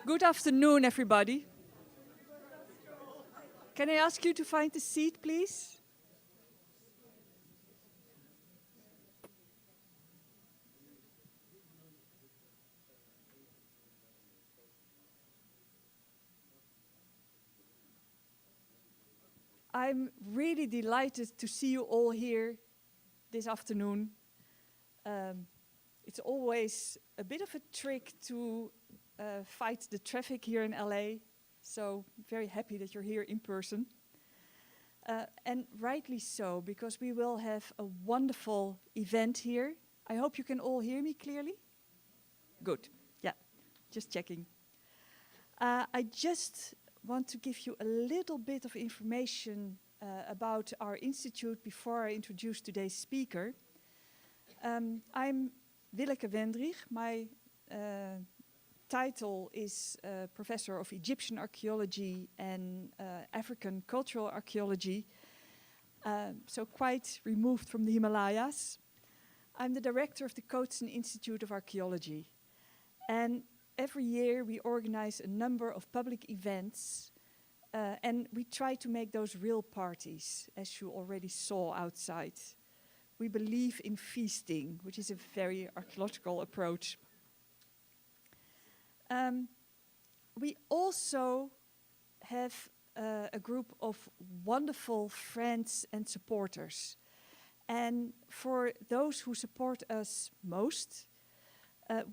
Good afternoon, everybody. Can I ask you to find a seat, please? I'm really delighted to see you all here this afternoon. It's always a bit of a trick to fight the traffic here in LA, so very happy that you're here in person. And rightly so, because we will have a wonderful event here. I hope you can all hear me clearly. Good, yeah, just checking. I just want to give you a little bit of information about our institute before I introduce today's speaker. I'm Willeke Wendrich. My title is Professor of Egyptian Archaeology and African Cultural Archaeology, so quite removed from the Himalayas. I'm the director of the Coatsen Institute of Archaeology. And every year we organize a number of public events and we try to make those real parties, as you already saw outside. We believe in feasting, which is a very archaeological approach. We also have a group of wonderful friends and supporters. And for those who support us most,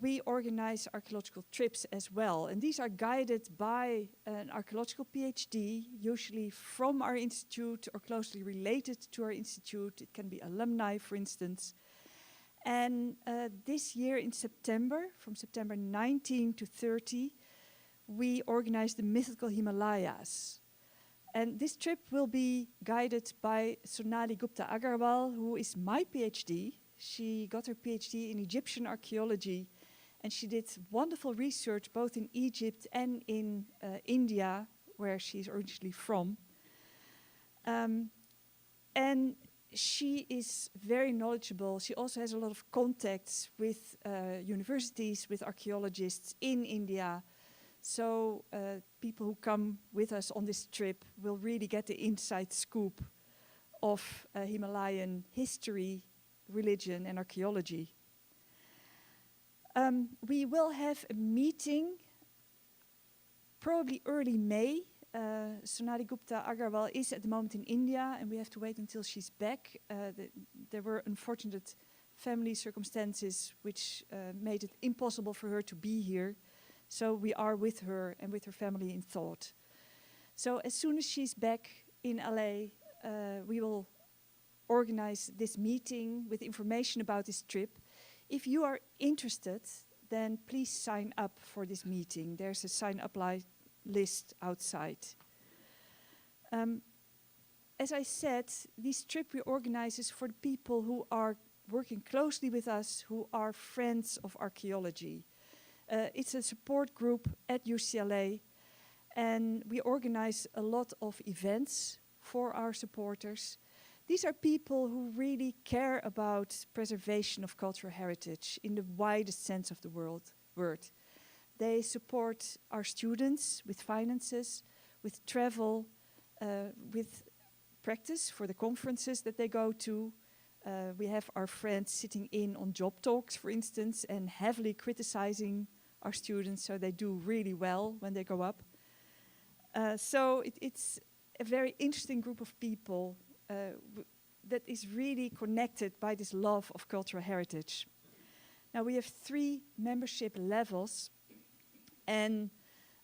we organize archaeological trips as well. And these are guided by an archaeological PhD, usually from our institute or closely related to our institute. It can be alumni, for instance. And this year in September, from September 19 to 30, we organized the mythical Himalayas. And this trip will be guided by Sonali Gupta Agarwal, who is my PhD. She got her PhD in Egyptian archaeology, and she did wonderful research both in Egypt and in India, where she's originally from. And she is very knowledgeable. She also has a lot of contacts with universities, with archaeologists in India. So people who come with us on this trip will really get the inside scoop of Himalayan history, religion and archaeology. We will have a meeting probably early May. Sonali Gupta Agarwal is at the moment in India and we have to wait until she's back. There were unfortunate family circumstances which made it impossible for her to be here. So we are with her and with her family in thought. So as soon as she's back in LA, we will organize this meeting with information about this trip. If you are interested, then please sign up for this meeting. There's a sign-up list outside. As I said, this trip we organize is for the people who are working closely with us, who are friends of archaeology. It's a support group at UCLA, and we organize a lot of events for our supporters. These are people who really care about preservation of cultural heritage in the widest sense of the word. They support our students with finances, with travel, with practice for the conferences that they go to. We have our friends sitting in on job talks, for instance, and heavily criticizing our students, so they do really well when they go up. So it's a very interesting group of people that is really connected by this love of cultural heritage. Now we have 3 membership levels, and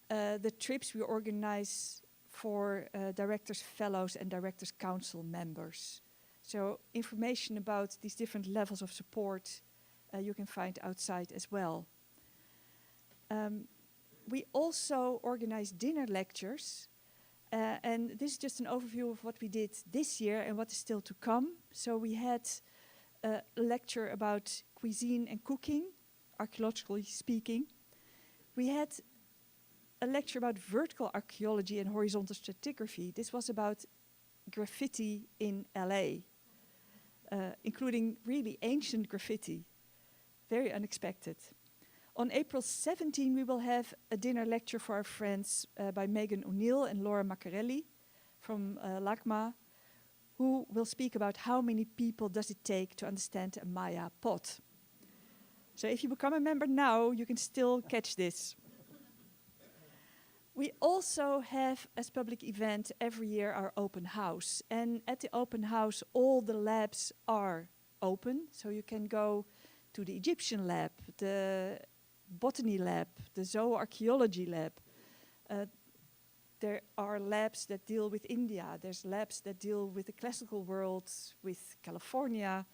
the trips we organize for directors, fellows, and directors council members. So information about these different levels of support you can find outside as well. We also organize dinner lectures, and this is just an overview of what we did this year and what is still to come. So we had a lecture about cuisine and cooking, archaeologically speaking. We had a lecture about vertical archaeology and horizontal stratigraphy. This was about graffiti in LA, including really ancient graffiti, very unexpected. On April 17, we will have a dinner lecture for our friends by Megan O'Neill and Laura Maccarelli from LACMA, who will speak about how many people does it take to understand a Maya pot. So if you become a member now, you can still catch this. We also have, as public event, every year our open house. And at the open house, all the labs are open. So you can go to the Egyptian lab, the botany lab, the zooarchaeology lab. There are labs that deal with India. There's labs that deal with the classical world, with California.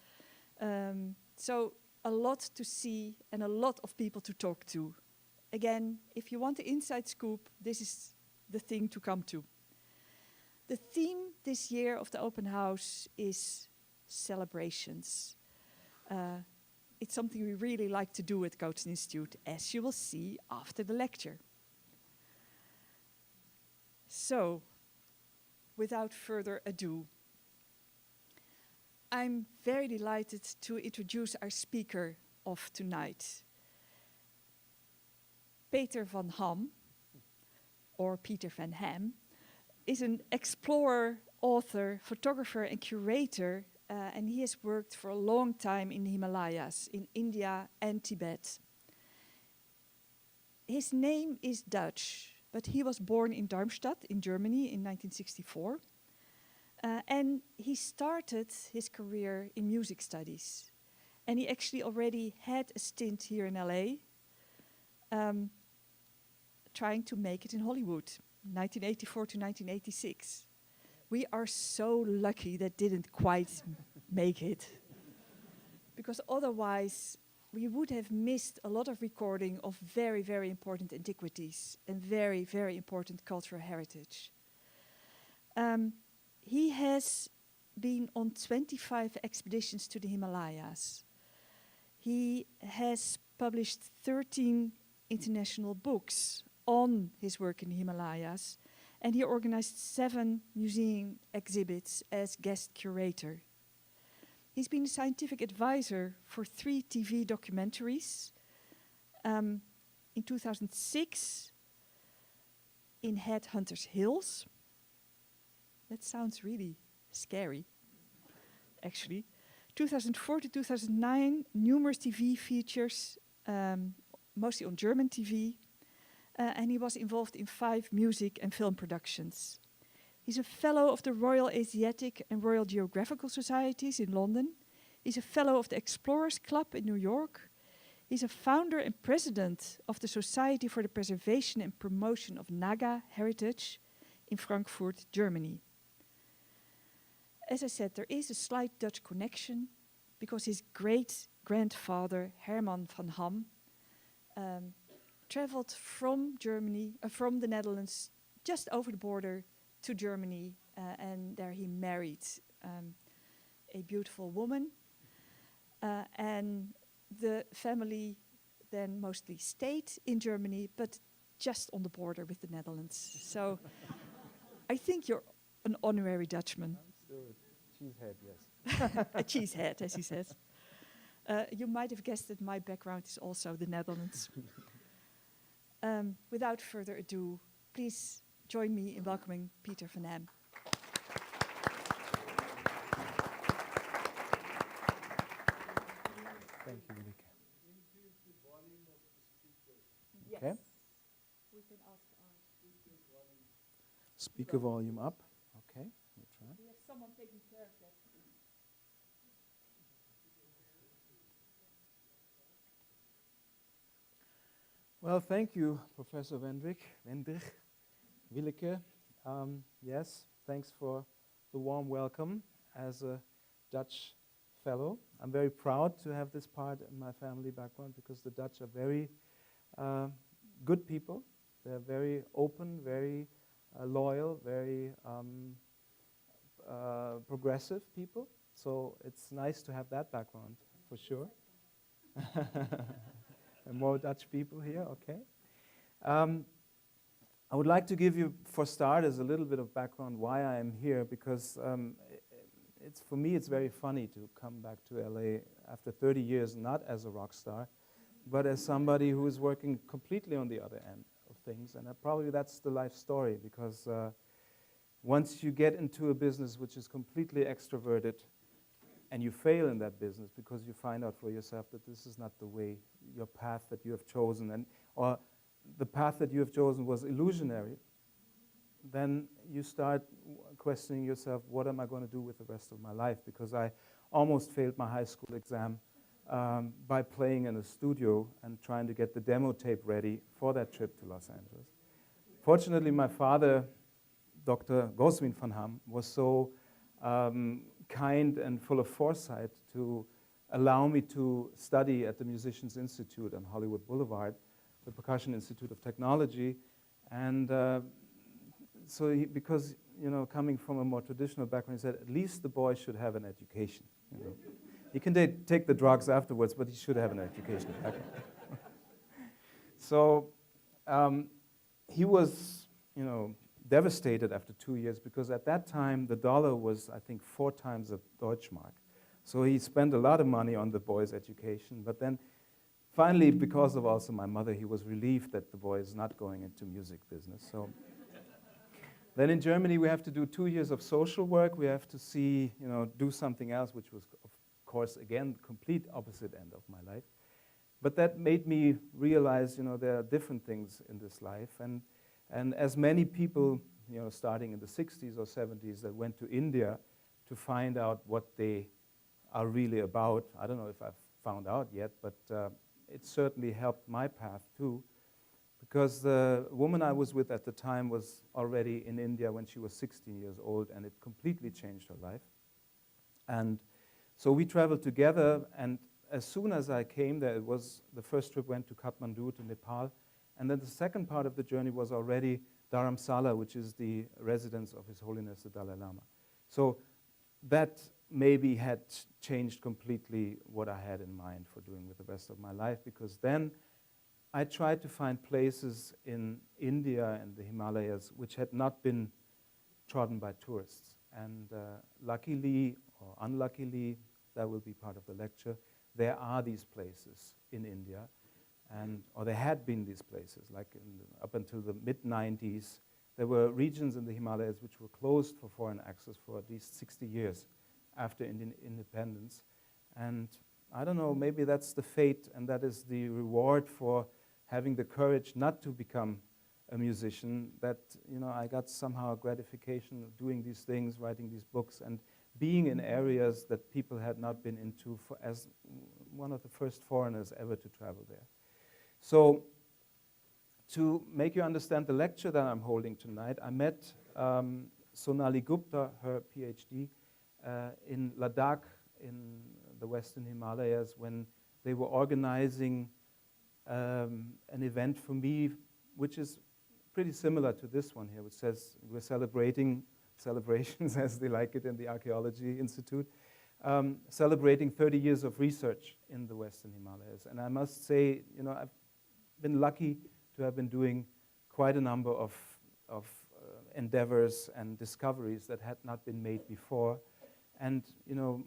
So a lot to see and a lot of people to talk to. Again, if you want the inside scoop, this is the thing to come to. The theme this year of the open house is celebrations. It's something we really like to do at Coates Institute, as you will see after the lecture. So, without further ado, I'm very delighted to introduce our speaker of tonight. Peter van Ham, or Peter van Ham, is an explorer, author, photographer and curator, and he has worked for a long time in the Himalayas, in India and Tibet. His name is Dutch, but he was born in Darmstadt in Germany in 1964. And he started his career in music studies. And he actually already had a stint here in LA, trying to make it in Hollywood, 1984 to 1986. We are so lucky that didn't quite make it. Because otherwise, we would have missed a lot of recording of very, very important antiquities and very, very important cultural heritage. He has been on 25 expeditions to the Himalayas. He has published 13 international books on his work in the Himalayas, and he organized 7 museum exhibits as guest curator. He's been a scientific advisor for 3 TV documentaries. In 2006, in Headhunters Hills. That sounds really scary, actually. 2004 to 2009, numerous TV features, mostly on German TV. And he was involved in 5 music and film productions. He's a fellow of the Royal Asiatic and Royal Geographical Societies in London. He's a fellow of the Explorers Club in New York. He's a founder and president of the Society for the Preservation and Promotion of Naga Heritage in Frankfurt, Germany. As I said, there is a slight Dutch connection because his great-grandfather, Herman van Ham, traveled from Germany, from the Netherlands, just over the border to Germany, and there he married a beautiful woman. And the family then mostly stayed in Germany, but just on the border with the Netherlands. So I think you're an honorary Dutchman. Cheesehead, yes. A cheesehead, as he says. You might have guessed that my background is also the Netherlands. Without further ado, please join me in welcoming Peter van Ham. Thank you, Ulrike. Increase the volume of the speaker. Yes. Okay. We can ask our Speaker volume. Speaker volume up. Okay, we'll try. We have someone taking care of that. Well, thank you, Professor Wendrich, Willeke. Yes, thanks for the warm welcome as a Dutch fellow. I'm very proud to have this part in my family background because the Dutch are very good people. They're very open, very loyal, very progressive people. So it's nice to have that background, for sure. And more Dutch people here, okay. I would like to give you, for starters, a little bit of background why I am here, because for me it's very funny to come back to LA after 30 years, not as a rock star, but as somebody who is working completely on the other end of things. And probably that's the life story, because once you get into a business which is completely extroverted and you fail in that business because you find out for yourself that this is not the way, your path that you have chosen, or the path that you have chosen was illusionary, then you start questioning yourself, what am I going to do with the rest of my life? Because I almost failed my high school exam by playing in a studio and trying to get the demo tape ready for that trip to Los Angeles. Fortunately, my father, Dr. Goswin van Ham, was so kind and full of foresight to allow me to study at the Musicians Institute on Hollywood Boulevard, the Percussion Institute of Technology. And so because, coming from a more traditional background, he said, at least the boy should have an education. He can take the drugs afterwards, but he should have an education background. So he was, devastated after 2 years, because at that time the dollar was, I think, 4 times a Deutschmark. So he spent a lot of money on the boy's education. But then finally, because of also my mother, he was relieved that the boy is not going into music business. So then in Germany, we have to do 2 years of social work. We have to see, do something else, which was, of course, again, the complete opposite end of my life. But that made me realize, there are different things in this life. And as many people, starting in the 60s or 70s, that went to India to find out what they are really about. I don't know if I've found out yet, but it certainly helped my path too, because the woman I was with at the time was already in India when she was 16 years old, and it completely changed her life. And so we traveled together, and as soon as I came there, the first trip went to Kathmandu, to Nepal, and then the second part of the journey was already Dharamsala, which is the residence of His Holiness the Dalai Lama. So that maybe had changed completely what I had in mind for doing with the rest of my life, because then I tried to find places in India and the Himalayas which had not been trodden by tourists. And luckily or unluckily, that will be part of the lecture, there are these places in India, or there had been these places, like up until the mid-90s. There were regions in the Himalayas which were closed for foreign access for at least 60 years after Indian independence. And I don't know, maybe that's the fate, and that is the reward for having the courage not to become a musician, that I got somehow gratification of doing these things, writing these books, and being in areas that people had not been into as one of the first foreigners ever to travel there. So to make you understand the lecture that I'm holding tonight, I met Sonali Gupta, her PhD, in Ladakh in the Western Himalayas, when they were organizing an event for me, which is pretty similar to this one here, which says we're celebrating celebrations, as they like it in the Archaeology Institute, celebrating 30 years of research in the Western Himalayas. And I must say, I've been lucky to have been doing quite a number of endeavors and discoveries that had not been made before. And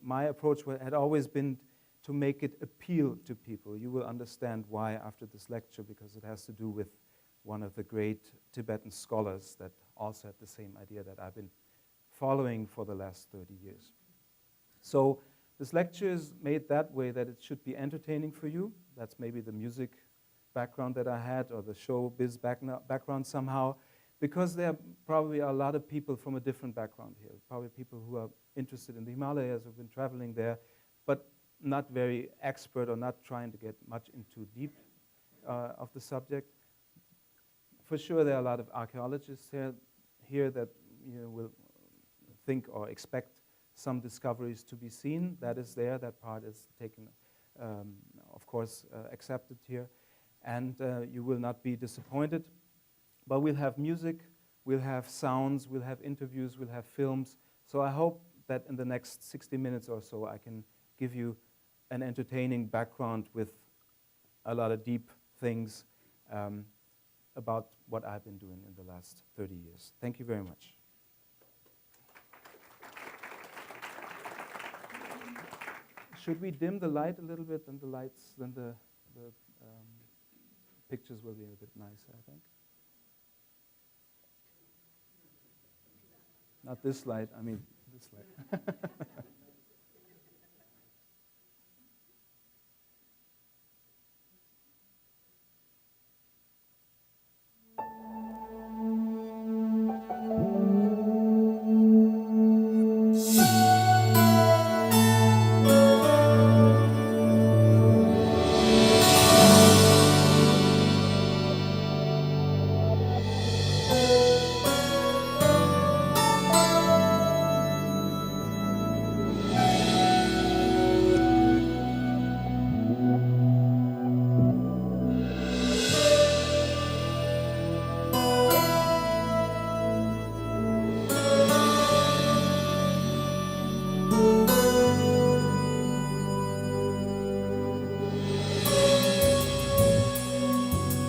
my approach had always been to make it appeal to people. You will understand why after this lecture, because it has to do with one of the great Tibetan scholars that also had the same idea that I've been following for the last 30 years. So this lecture is made that way that it should be entertaining for you. That's maybe the music background that I had, or the showbiz background somehow, because there probably are a lot of people from a different background here, probably people who are interested in the Himalayas, who've been traveling there, but not very expert or not trying to get much into deep of the subject. For sure, there are a lot of archaeologists here that will think or expect some discoveries to be seen. That is there. That part is taken, of course, accepted here. And you will not be disappointed. But we'll have music, we'll have sounds, we'll have interviews, we'll have films. So I hope that in the next 60 minutes or so, I can give you an entertaining background with a lot of deep things about what I've been doing in the last 30 years. Thank you very much. Should we dim the light a little bit, and the lights, then the pictures will be a bit nicer, I think. Not this light, I mean this light.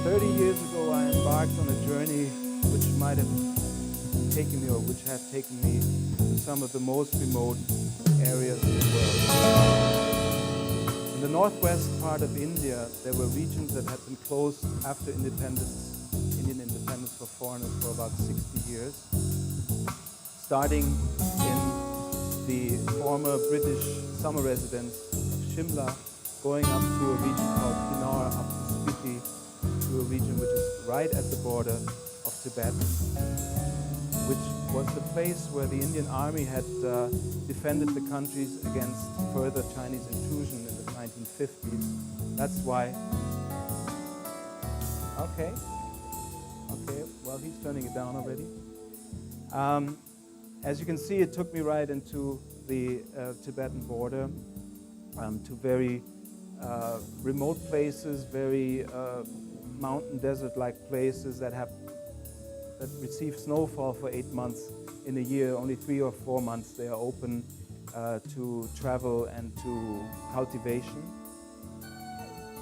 30 years ago, I embarked on a journey which might have taken me, or which had taken me, to some of the most remote areas in the world. In the northwest part of India, there were regions that had been closed after independence, Indian independence for foreigners, for about 60 years. Starting in the former British summer residence of Shimla, going up to a region called Kinnaur, up to Spiti, to a region which is right at the border of Tibet, which was the place where the Indian army had defended the countries against further Chinese intrusion in the 1950s. That's why... Okay, well, he's turning it down already. As you can see, it took me right into the Tibetan border, to very remote places, very mountain desert-like places that receive snowfall for 8 months in a year. Only 3 or 4 months they are open to travel and to cultivation.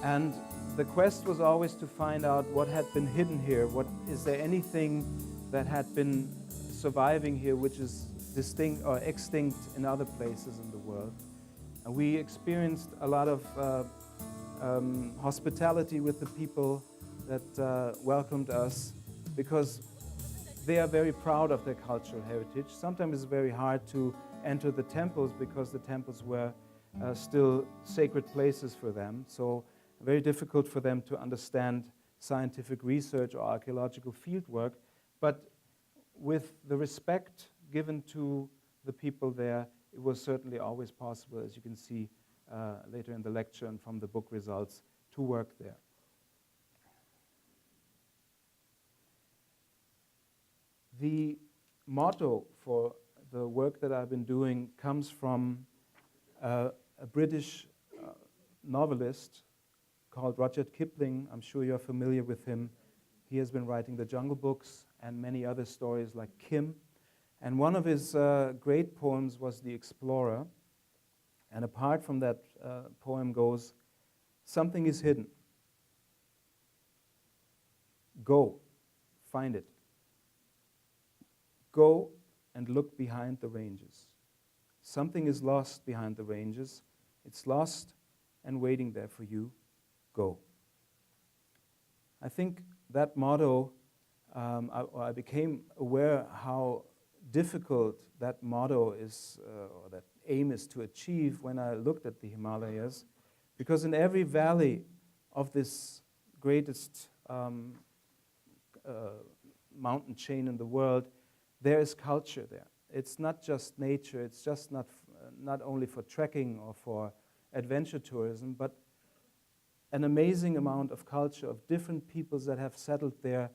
And the quest was always to find out what had been hidden here. Is there anything that had been surviving here which is distinct or extinct in other places in the world? And we experienced a lot of hospitality with the people that welcomed us, because they are very proud of their cultural heritage. Sometimes it's very hard to enter the temples because the temples were still sacred places for them. So very difficult for them to understand scientific research or archaeological fieldwork. But with the respect given to the people there, it was certainly always possible, as you can see later in the lecture and from the book results, to work there. The motto for the work that I've been doing comes from a British novelist called Rudyard Kipling. I'm sure you're familiar with him. He has been writing the Jungle Books and many other stories like Kim. And one of his great poems was The Explorer. And apart from that poem goes, "Something is hidden. Go, find it. Go and look behind the ranges. Something is lost behind the ranges. It's lost and waiting there for you. Go." I think that motto, I became aware how difficult that motto is, or that aim is to achieve when I looked at the Himalayas, because in every valley of this greatest mountain chain in the world, there is culture there. It's not just nature, it's just not only for trekking or for adventure tourism, but an amazing amount of culture of different peoples that have settled there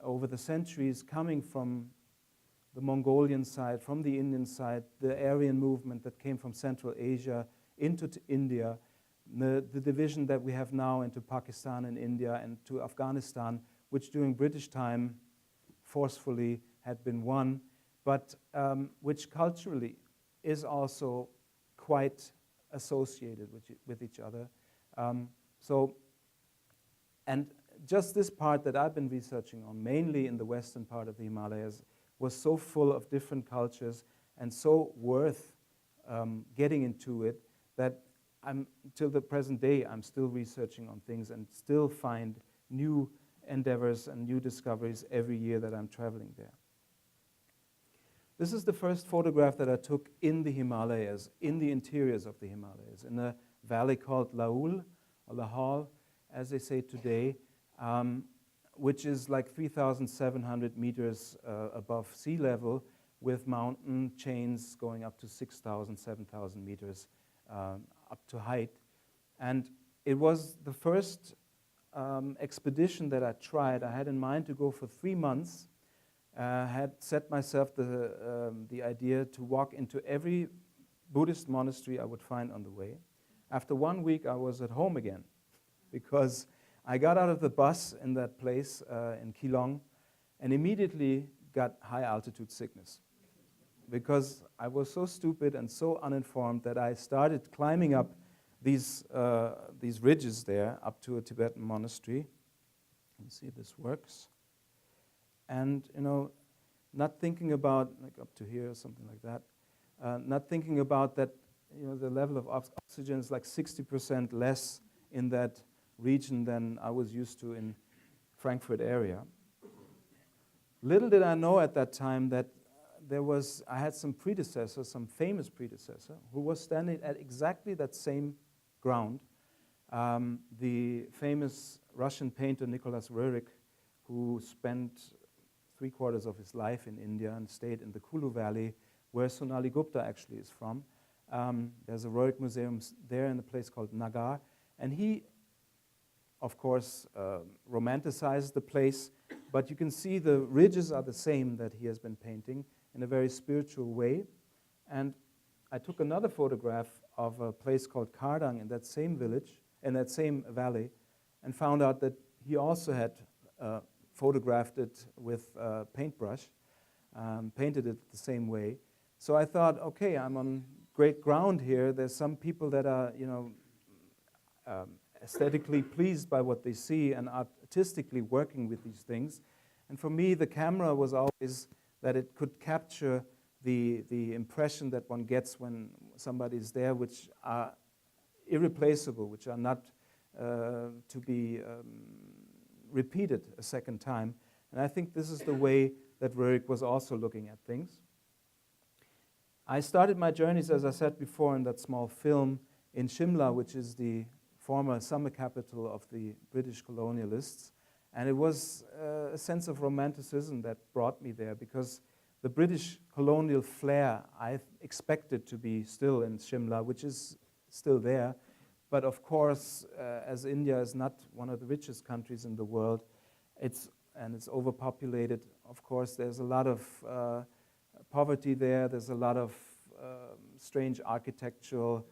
over the centuries, coming from the Mongolian side, from the Indian side, the Aryan movement that came from Central Asia into India, the division that we have now into Pakistan and India and to Afghanistan, which during British time forcefully had been won, but which culturally is also quite associated with each other. And just this part that I've been researching on, mainly in the western part of the Himalayas, was so full of different cultures and so worth getting into it that till the present day I'm still researching on things and still find new endeavors and new discoveries every year that I'm traveling there. This is the first photograph that I took in the Himalayas, in the interiors of the Himalayas, in a valley called Laul, or Lahore, as they say today, which is like 3,700 meters above sea level, with mountain chains going up to 6,000, 7,000 meters up to height. And it was the first expedition that I tried. I had in mind to go for 3 months. Had set myself the idea to walk into every Buddhist monastery I would find on the way. After 1 week, I was at home again, because I got out of the bus in that place in Keelong and immediately got high altitude sickness, because I was so stupid and so uninformed that I started climbing up these ridges there up to a Tibetan monastery. Let's see if this works. And, not thinking about, like up to here or something like that, not thinking about that, the level of oxygen is like 60% less in that region than I was used to in Frankfurt area. Little did I know at that time that I had some predecessor, some famous predecessor, who was standing at exactly that same ground. The famous Russian painter Nicholas Roerich, who spent 3/4 of his life in India and stayed in the Kulu Valley, where Sonali Gupta actually is from. There's a Roerich museum there in a place called Nagar. And he, of course, romanticized the place, but you can see the ridges are the same that he has been painting in a very spiritual way. And I took another photograph of a place called Kardang in that same village, in that same valley, and found out that he also had photographed it with a paintbrush, painted it the same way. So I thought, okay, I'm on great ground here. There's some people that are, aesthetically pleased by what they see and artistically working with these things. And for me, the camera was always that it could capture the impression that one gets when somebody's there, which are irreplaceable, which are not to be repeated a second time. And I think this is the way that Roerich was also looking at things. I started my journeys, as I said before, in that small film in Shimla, which is the former summer capital of the British colonialists. And it was a sense of romanticism that brought me there, because the British colonial flair I expected to be still in Shimla, which is still there. But of course, as India is not one of the richest countries in the world, it's overpopulated. Of course, there's a lot of poverty there. There's a lot of strange architectural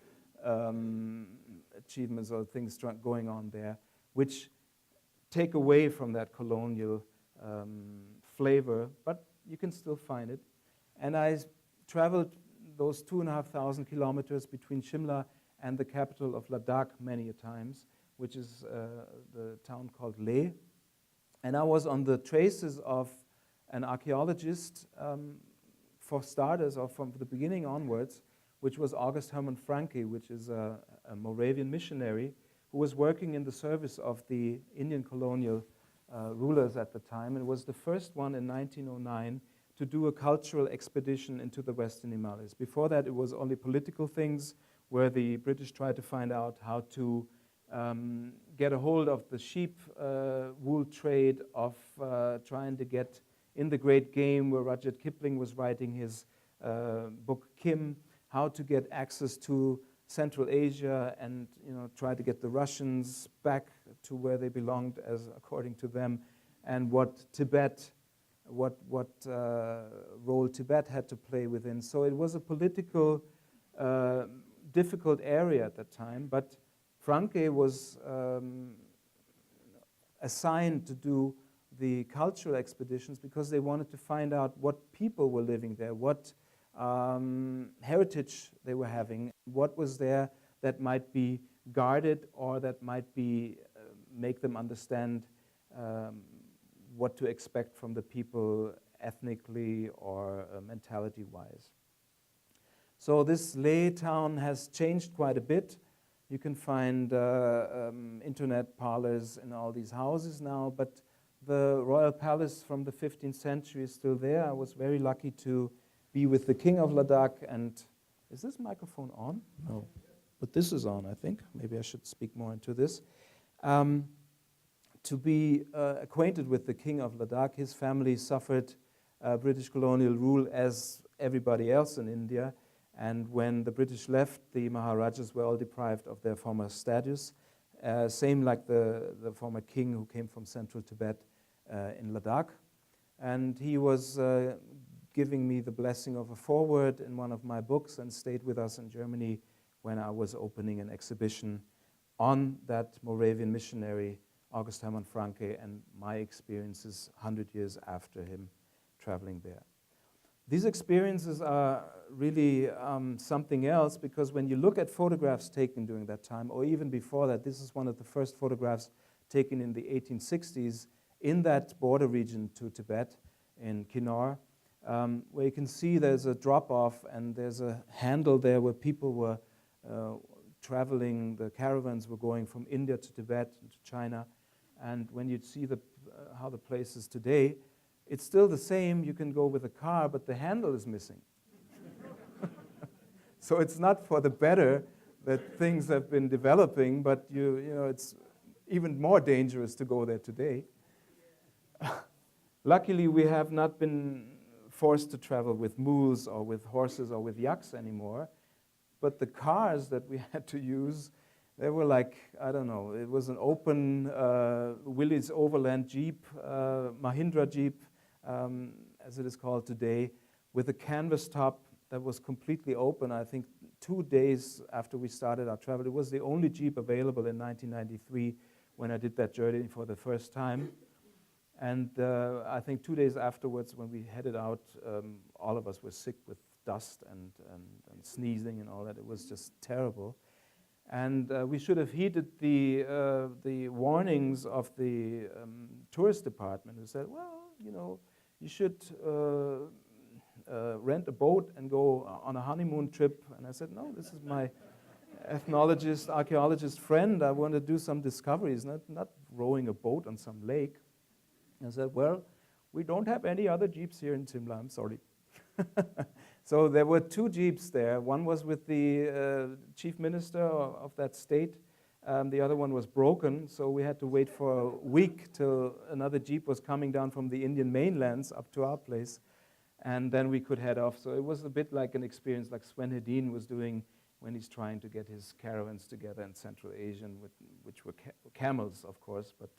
achievements or things going on there, which take away from that colonial flavor, but you can still find it. And I traveled those 2,500 kilometers between Shimla and the capital of Ladakh many a times, which is the town called Leh. And I was on the traces of an archaeologist, for starters, or from the beginning onwards, which was August Hermann Francke, which is a Moravian missionary who was working in the service of the Indian colonial rulers at the time, and was the first one in 1909 to do a cultural expedition into the Western Himalayas. Before that, it was only political things, where the British tried to find out how to get a hold of the sheep wool trade, of trying to get in the Great Game, where Rudyard Kipling was writing his book Kim, how to get access to Central Asia and try to get the Russians back to where they belonged, as according to them, and what role Tibet had to play within. So it was a political difficult area at that time, but Francke was assigned to do the cultural expeditions because they wanted to find out what people were living there, what heritage they were having, what was there that might be guarded or that might be make them understand what to expect from the people ethnically or mentality-wise. So this Leh town has changed quite a bit. You can find internet parlors in all these houses now, but the royal palace from the 15th century is still there. I was very lucky to be with the king of Ladakh. And is this microphone on? No, but this is on, I think. Maybe I should speak more into this. To be acquainted with the king of Ladakh. His family suffered British colonial rule as everybody else in India. And when the British left, the Maharajas were all deprived of their former status. Same like the former king who came from central Tibet in Ladakh. And he was giving me the blessing of a foreword in one of my books and stayed with us in Germany when I was opening an exhibition on that Moravian missionary, August Hermann Francke, and my experiences 100 years after him traveling there. These experiences are really something else, because when you look at photographs taken during that time, or even before that, this is one of the first photographs taken in the 1860s in that border region to Tibet, in Kinnaur, where you can see there's a drop-off and there's a handle there where people were traveling, the caravans were going from India to Tibet and to China. And when you see how the place is today, it's still the same. You can go with a car, but the handle is missing. So it's not for the better that things have been developing, but you know, it's even more dangerous to go there today. Luckily, we have not been forced to travel with mules or with horses or with yaks anymore, but the cars that we had to use, they were like, I don't know, it was an open Willys Overland Jeep, Mahindra Jeep, as it is called today, with a canvas top that was completely open. I think 2 days after we started our travel, it was the only Jeep available in 1993 when I did that journey for the first time. And I think 2 days afterwards, when we headed out, all of us were sick with dust and sneezing and all that. It was just terrible. And we should have heeded the warnings of the tourist department, who said, well, you know, you should rent a boat and go on a honeymoon trip. And I said, no, this is my ethnologist, archaeologist friend. I want to do some discoveries, not rowing a boat on some lake. I said, well, we don't have any other jeeps here in Simla, I'm sorry. So there were 2 jeeps there. One was with the chief minister of that state. The other one was broken, so we had to wait for a week till another jeep was coming down from the Indian mainlands up to our place, and then we could head off. So it was a bit like an experience like Sven Hedin was doing when he's trying to get his caravans together in Central Asia, which were camels, of course, but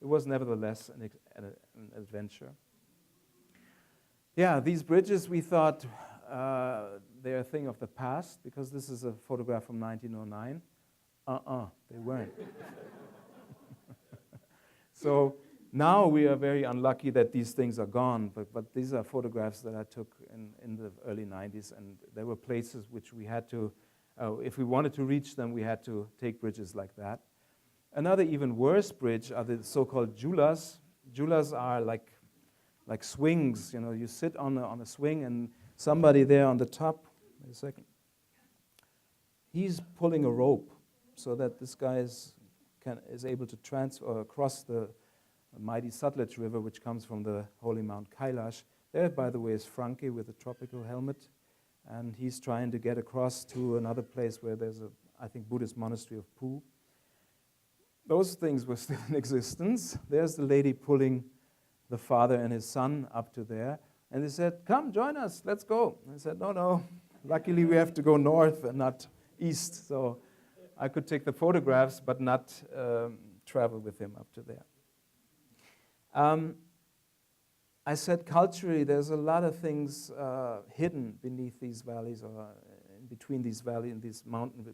it was nevertheless an adventure. Yeah, these bridges, we thought they're a thing of the past, because this is a photograph from 1909. They weren't. So now we are very unlucky that these things are gone, but these are photographs that I took in the early 90s, and there were places which we had to, if we wanted to reach them, we had to take bridges like that. Another even worse bridge are the so-called julas. Julas are like swings. You know, you sit on a swing, and somebody there on the top, wait a second, he's pulling a rope so that this guy is able to cross the mighty Sutlej River, which comes from the holy Mount Kailash. There, by the way, is Francke with a tropical helmet, and he's trying to get across to another place where there's I think, Buddhist monastery of Pu. Those things were still in existence. There's the lady pulling the father and his son up to there. And they said, come, join us, let's go. I said, no. Luckily, we have to go north and not east. So I could take the photographs, but not travel with him up to there. I said culturally, there's a lot of things hidden beneath these valleys, or in between these valleys and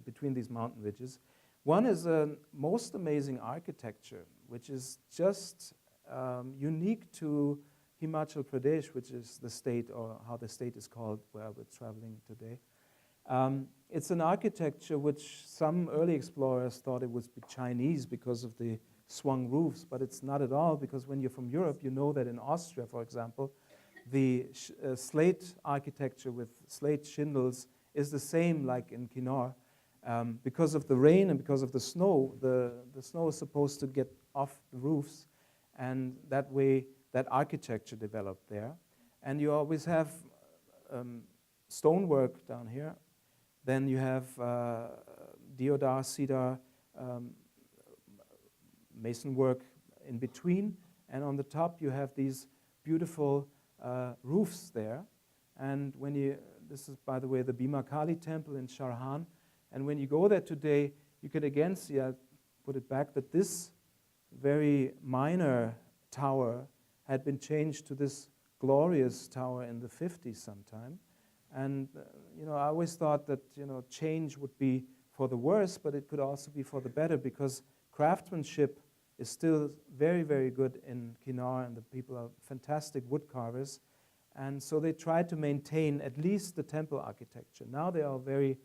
between these mountain ridges. One is a most amazing architecture, which is just unique to Himachal Pradesh, which is the state, or how the state is called where we're traveling today. It's an architecture which some early explorers thought it would be Chinese because of the swung roofs, but it's not at all, because when you're from Europe, you know that in Austria, for example, the slate architecture with slate shingles is the same like in Kinnaur. Because of the rain and because of the snow is supposed to get off the roofs, and that way that architecture developed there. And you always have stonework down here. Then you have deodar, cedar, mason work in between, and on the top you have these beautiful roofs there. And this is, by the way, the Bhima Kali temple in Sharhan, and when you go there today, you can again see, I put it back, that this very minor tower had been changed to this glorious tower in the 50s sometime. And I always thought that change would be for the worse, but it could also be for the better, because craftsmanship is still very, very good in Kinnar, and the people are fantastic wood carvers. And so they tried to maintain at least the temple architecture. Now they are very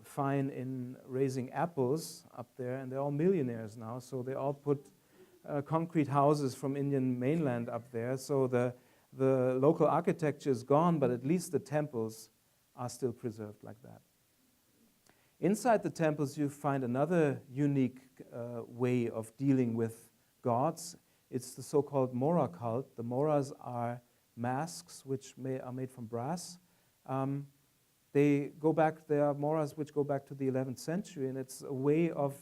fine in raising apples up there, and they're all millionaires now, so they all put concrete houses from Indian mainland up there. So the local architecture is gone, but at least the temples are still preserved like that. Inside the temples, you find another unique way of dealing with gods. It's the so-called Mora cult. The Moras are masks which are made from brass. They are Moras which go back to the 11th century, and it's a way of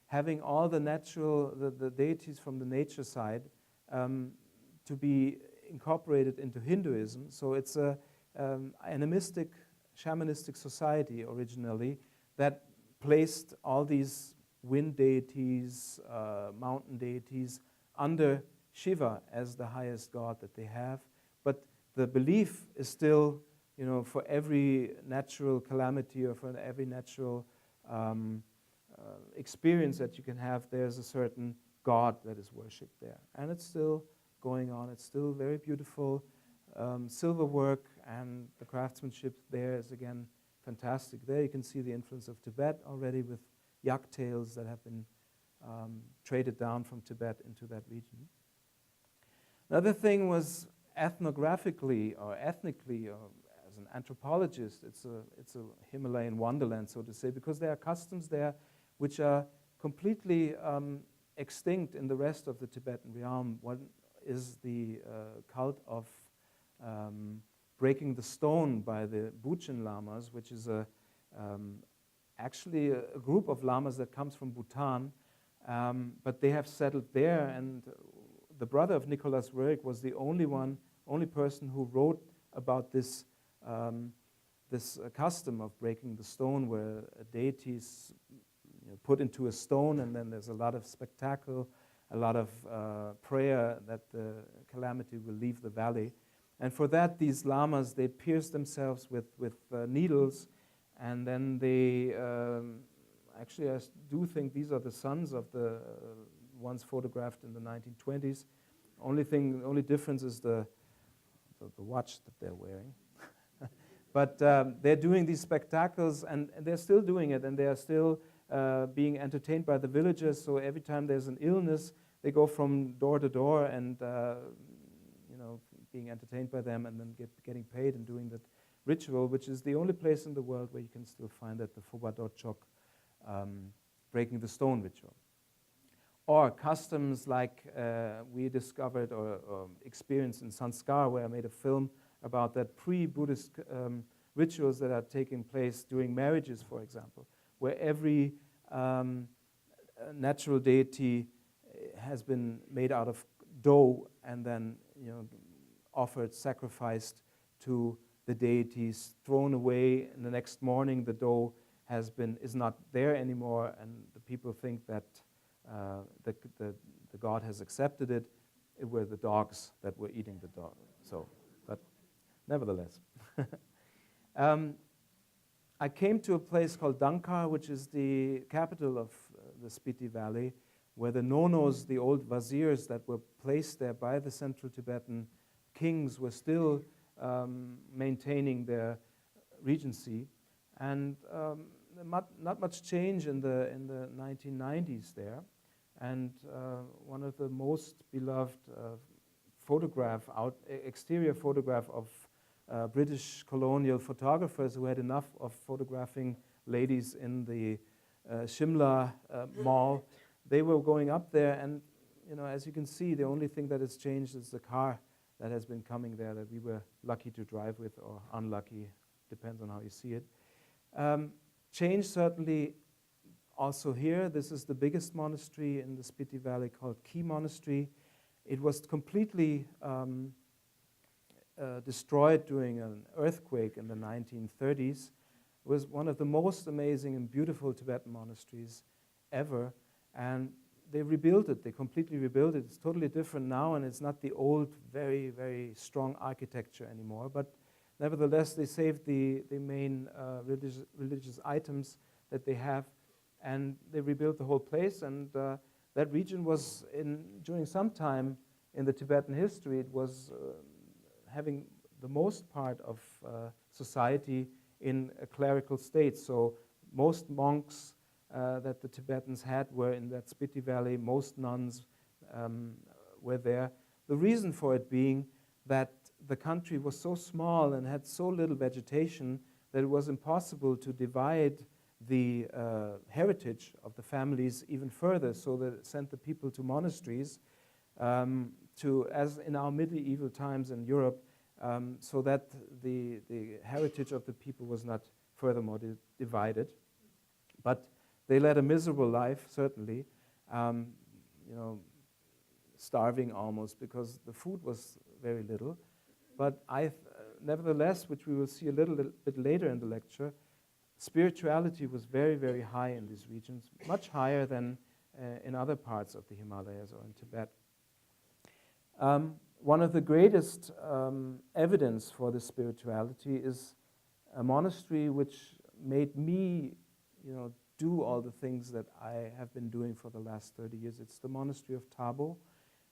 having all the deities from the nature side to be incorporated into Hinduism. So it's an animistic, shamanistic society originally that placed all these wind deities, mountain deities under Shiva as the highest god that they have. But the belief is still, for every natural calamity or for every natural experience that you can have, there's a certain god that is worshipped there. And it's still going on. It's still very beautiful silver work, and the craftsmanship there is again fantastic. There you can see the influence of Tibet already with yak tails that have been traded down from Tibet into that region. Another thing was ethnographically or ethnically, or as an anthropologist, it's a Himalayan wonderland, so to say, because there are customs there which are completely extinct in the rest of the Tibetan realm. One is the cult of breaking the stone by the Buchen lamas, which is actually a group of lamas that comes from Bhutan, but they have settled there, and the brother of Nicholas Roerich was the only person who wrote about this custom of breaking the stone, where a deity is put into a stone, and then there's a lot of spectacle, a lot of prayer that the calamity will leave the valley. And for that, these lamas, they pierce themselves with needles, and then they, actually I do think these are the sons of the ones photographed in the 1920s. Only difference is the watch that they're wearing. But they're doing these spectacles, and they're still doing it, and they are still being entertained by the villagers. So every time there's an illness, they go from door to door and being entertained by them, and then getting paid and doing that ritual, which is the only place in the world where you can still find that, the Fobadochok breaking the stone ritual. Or customs like we discovered or experienced in Sanskar, where I made a film about that, pre-Buddhist rituals that are taking place during marriages, for example, where every natural deity has been made out of dough and then offered, sacrificed to the deities, thrown away, and the next morning the dough is not there anymore, and the people think that the god has accepted it. It were the dogs that were eating the dog. So, but nevertheless. I came to a place called Dankar, which is the capital of the Spiti Valley, where the nonos, the old viziers that were placed there by the central Tibetan kings, were still maintaining their regency. And not much change in the 1990s there. And one of the most beloved exterior photograph of British colonial photographers who had enough of photographing ladies in the Shimla mall. They were going up there, and as you can see, the only thing that has changed is the car that has been coming there that we were lucky to drive with, or unlucky, depends on how you see it. Change certainly also here. This is the biggest monastery in the Spiti Valley called Key Monastery. It was completely destroyed during an earthquake in the 1930s. It was one of the most amazing and beautiful Tibetan monasteries ever, and they rebuilt it. They completely rebuilt it. It's totally different now, and it's not the old, very, very strong architecture anymore. But nevertheless, they saved the main religious items that they have, and they rebuilt the whole place. And that region was, during some time in the Tibetan history, it was having the most part of society in a clerical state. So most monks that the Tibetans had were in that Spiti Valley. Most nuns were there. The reason for it being that the country was so small and had so little vegetation that it was impossible to divide the heritage of the families even further. So they sent the people to monasteries as in our medieval times in Europe, so that the heritage of the people was not furthermore divided. But they led a miserable life, certainly, starving almost, because the food was very little. But nevertheless, which we will see a little bit later in the lecture, spirituality was very, very high in these regions, much higher than in other parts of the Himalayas or in Tibet. One of the greatest evidence for this spirituality is a monastery which made me, do all the things that I have been doing for the last 30 years. It's the monastery of Thabo,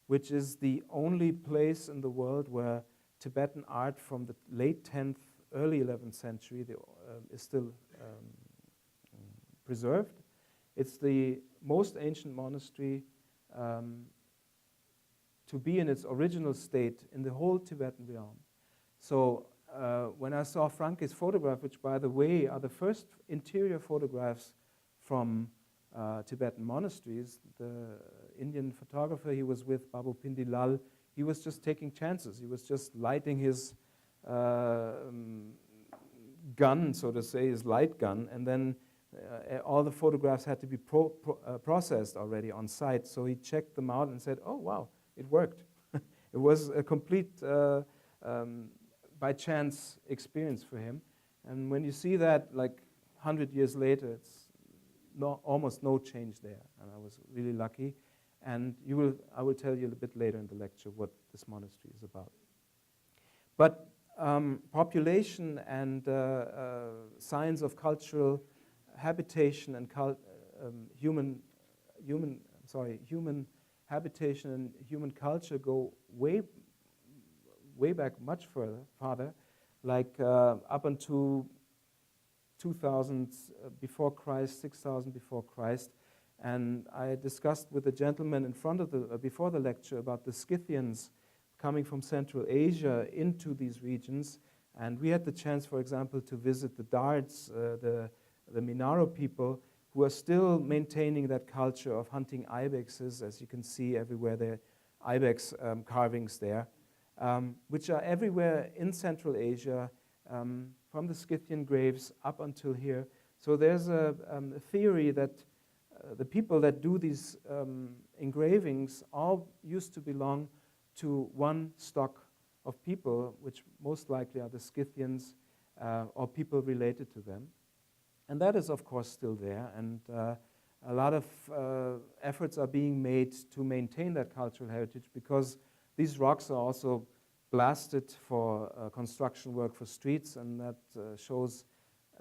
which is the only place in the world where Tibetan art from the late 10th, early 11th century is still preserved. It's the most ancient monastery to be in its original state in the whole Tibetan realm. So when I saw Franke's photograph, which by the way are the first interior photographs from Tibetan monasteries, the Indian photographer he was with, Babu Pindi Lal, he was just taking chances. He was just lighting his gun, so to say, his light gun, and then all the photographs had to be processed already on site. So he checked them out and said, oh, wow, it worked. It was a complete by chance experience for him. And when you see that, like 100 years later, it's almost no change there. And I was really lucky. And I will tell you a bit later in the lecture what this monastery is about. But population and signs of cultural habitation and human habitation and human culture go way back, much farther, like up until 2000 before Christ, 6000 before Christ. And I discussed with the gentleman in front of before the lecture about the Scythians coming from Central Asia into these regions. And we had the chance, for example, to visit the Dards, the Minaro people, who are still maintaining that culture of hunting ibexes. As you can see everywhere, there are ibex carvings there, which are everywhere in Central Asia, from the Scythian graves up until here. So there's a theory that the people that do these engravings all used to belong to one stock of people, which most likely are the Scythians or people related to them. And that is, of course, still there. And a lot of efforts are being made to maintain that cultural heritage, because these rocks are also blasted for construction work for streets, and that shows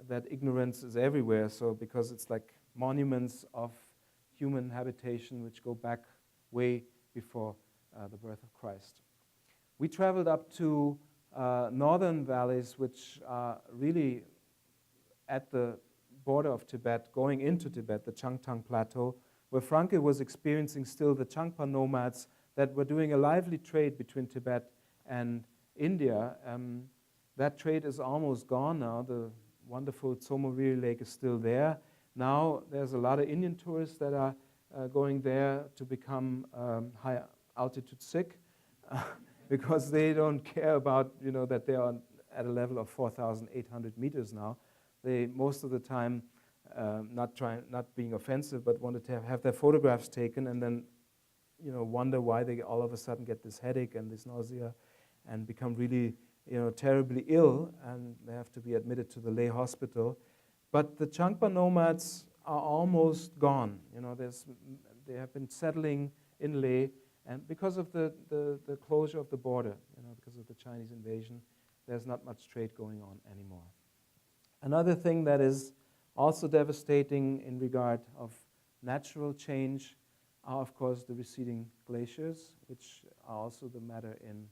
that ignorance is everywhere. So because it's like monuments of human habitation which go back way before the birth of Christ. We traveled up to northern valleys, which are really at the border of Tibet, going into Tibet, the Changtang Plateau, where Franke was experiencing still the Changpa nomads that were doing a lively trade between Tibet and India. That trade is almost gone now. The wonderful Tsomoriri Lake is still there. Now there's a lot of Indian tourists that are going there to become high altitude sick because they don't care about, you know, that they are at a level of 4,800 meters now. They most of the time not being offensive, but wanted to have their photographs taken and then, you know, wonder why they all of a sudden get this headache and this nausea and become really, you know, terribly ill, and they have to be admitted to the Leh hospital. But the Changpa nomads are almost gone. You know, they have been settling in Leh, and because of the closure of the border, you know, because of the Chinese invasion, there's not much trade going on anymore. Another thing that is also devastating in regard of natural change are, of course, the receding glaciers, which are also the matter in